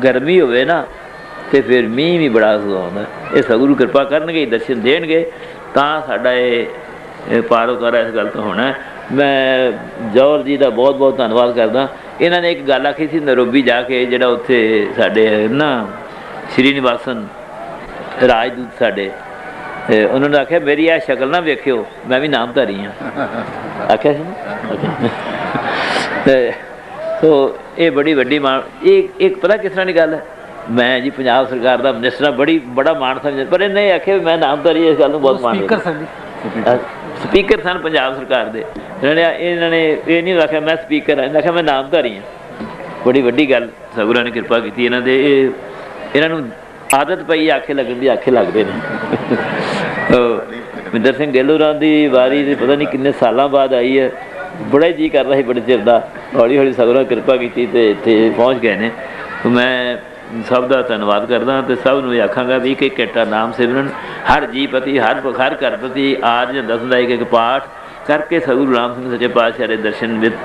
ਗਰਮੀ ਹੋਵੇ ਨਾ, ਅਤੇ ਫਿਰ ਮੀਂਹ ਵੀ ਬੜਾ ਆਉਂਦਾ। ਇਹ ਸਤਿਗੁਰੂ ਕਿਰਪਾ ਕਰਨਗੇ, ਦਰਸ਼ਨ ਦੇਣਗੇ, ਤਾਂ ਸਾਡਾ ਇਹ ਪਾਰ ਉਤਾਰਾ ਇਸ ਗੱਲ ਤੋਂ ਹੋਣਾ। ਮੈਂ ਜੌਹਰ ਜੀ ਦਾ ਬਹੁਤ ਬਹੁਤ ਧੰਨਵਾਦ ਕਰਦਾ। ਇਹਨਾਂ ਨੇ ਇੱਕ ਗੱਲ ਆਖੀ ਸੀ ਨੈਰੋਬੀ ਜਾ ਕੇ, ਜਿਹੜਾ ਉੱਥੇ ਸਾਡੇ ਨਾ ਸ਼੍ਰੀ ਨਿਵਾਸਨ ਰਾਜਦੂਤ ਸਾਡੇ, ਉਹਨਾਂ ਨੇ ਆਖਿਆ ਮੇਰੀ ਇਹ ਸ਼ਕਲ ਨਾ ਵੇਖਿਓ, ਮੈਂ ਵੀ ਨਾਮਧਾਰੀ ਹਾਂ, ਆਖਿਆ ਸੀ ਨਾ। ਅਤੇ ਸੋ ਇਹ ਬੜੀ ਵੱਡੀ ਮਾਣ, ਇਹ ਇੱਕ ਪਤਾ ਕਿਸ ਤਰ੍ਹਾਂ ਦੀ ਗੱਲ ਹੈ। ਮੈਂ ਜੀ ਪੰਜਾਬ ਸਰਕਾਰ ਦਾ ਮਿਨਿਸਟਰ ਬੜਾ ਮਾਣ ਸਮਝਦਾ, ਪਰ ਇਹਨੇ ਇਹ ਆਖਿਆ ਮੈਂ ਨਾਮਧਾਰੀ, ਇਸ ਗੱਲ ਨੂੰ ਬਹੁਤ ਮਾਣ। ਸਪੀਕਰ ਸਨ ਪੰਜਾਬ ਸਰਕਾਰ ਦੇ। ਇਹਨਾਂ ਨੇ ਇਹ ਨਹੀਂ ਆਖਿਆ ਮੈਂ ਸਪੀਕਰ ਹਾਂ, ਇਹਨਾਂ ਆਖਿਆ ਮੈਂ ਨਾਮਧਾਰੀ ਹਾਂ। ਬੜੀ ਵੱਡੀ ਗੱਲ ਸਤਿਗੁਰਾਂ ਨੇ ਕਿਰਪਾ ਕੀਤੀ ਇਹਨਾਂ ਦੇ। ਇਹਨਾਂ ਨੂੰ ਆਦਤ ਪਈ ਆਖੇ ਲੱਗਣ ਦੀ, ਆਖੇ ਲੱਗਦੇ ਨੇ। ਮਹਿੰਦਰ ਸਿੰਘ ਗਹਿਲੋਰਾਂ ਦੀ ਵਾਰੀ ਦੇ ਪਤਾ ਨਹੀਂ ਕਿੰਨੇ ਸਾਲਾਂ ਬਾਅਦ ਆਈ ਹੈ। ਬੜਾ ਹੀ ਜੀਅ ਕਰਦਾ ਸੀ ਬੜੇ ਚਿਰ ਦਾ। ਹੌਲੀ ਹੌਲੀ ਸਤਿਗੁਰਾਂ ਕਿਰਪਾ ਕੀਤੀ ਅਤੇ ਇੱਥੇ ਪਹੁੰਚ ਗਏ ਨੇ। ਮੈਂ ਸਭ ਦਾ ਧੰਨਵਾਦ ਕਰਦਾ ਅਤੇ ਸਭ ਨੂੰ ਇਹ ਆਖਾਂਗਾ ਵੀ ਇੱਕ ਘੰਟਾ ਨਾਮ ਸਿਮਰਨ, ਹਰ ਜੀਅ ਪ੍ਰਤੀ, ਹਰ ਘਰ ਪ੍ਰਤੀ ਆਜ ਜਾਂ ਦਸਮ ਦਾ ਇੱਕ ਪਾਠ ਕਰਕੇ ਸਤਿਗੁਰੂ ਰਾਮ ਸਿੰਘ ਸੱਚੇ ਪਾਤਸ਼ਾਹ ਦੇ ਦਰਸ਼ਨ ਵਿੱਚ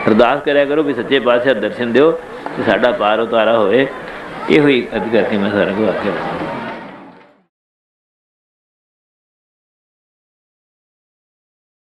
ਅਰਦਾਸ ਕਰਿਆ ਕਰੋ ਵੀ ਸੱਚੇ ਪਾਤਸ਼ਾਹ ਦਰਸ਼ਨ ਦਿਓ ਅਤੇ ਸਾਡਾ ਪਾਰ ਉਤਾਰਾ ਹੋਏ। ਇਹੋ ਹੀ ਅਰਜ਼ ਕਰਕੇ ਮੈਂ ਸਾਰਿਆਂ ਨੂੰ ਆਖਿਆ।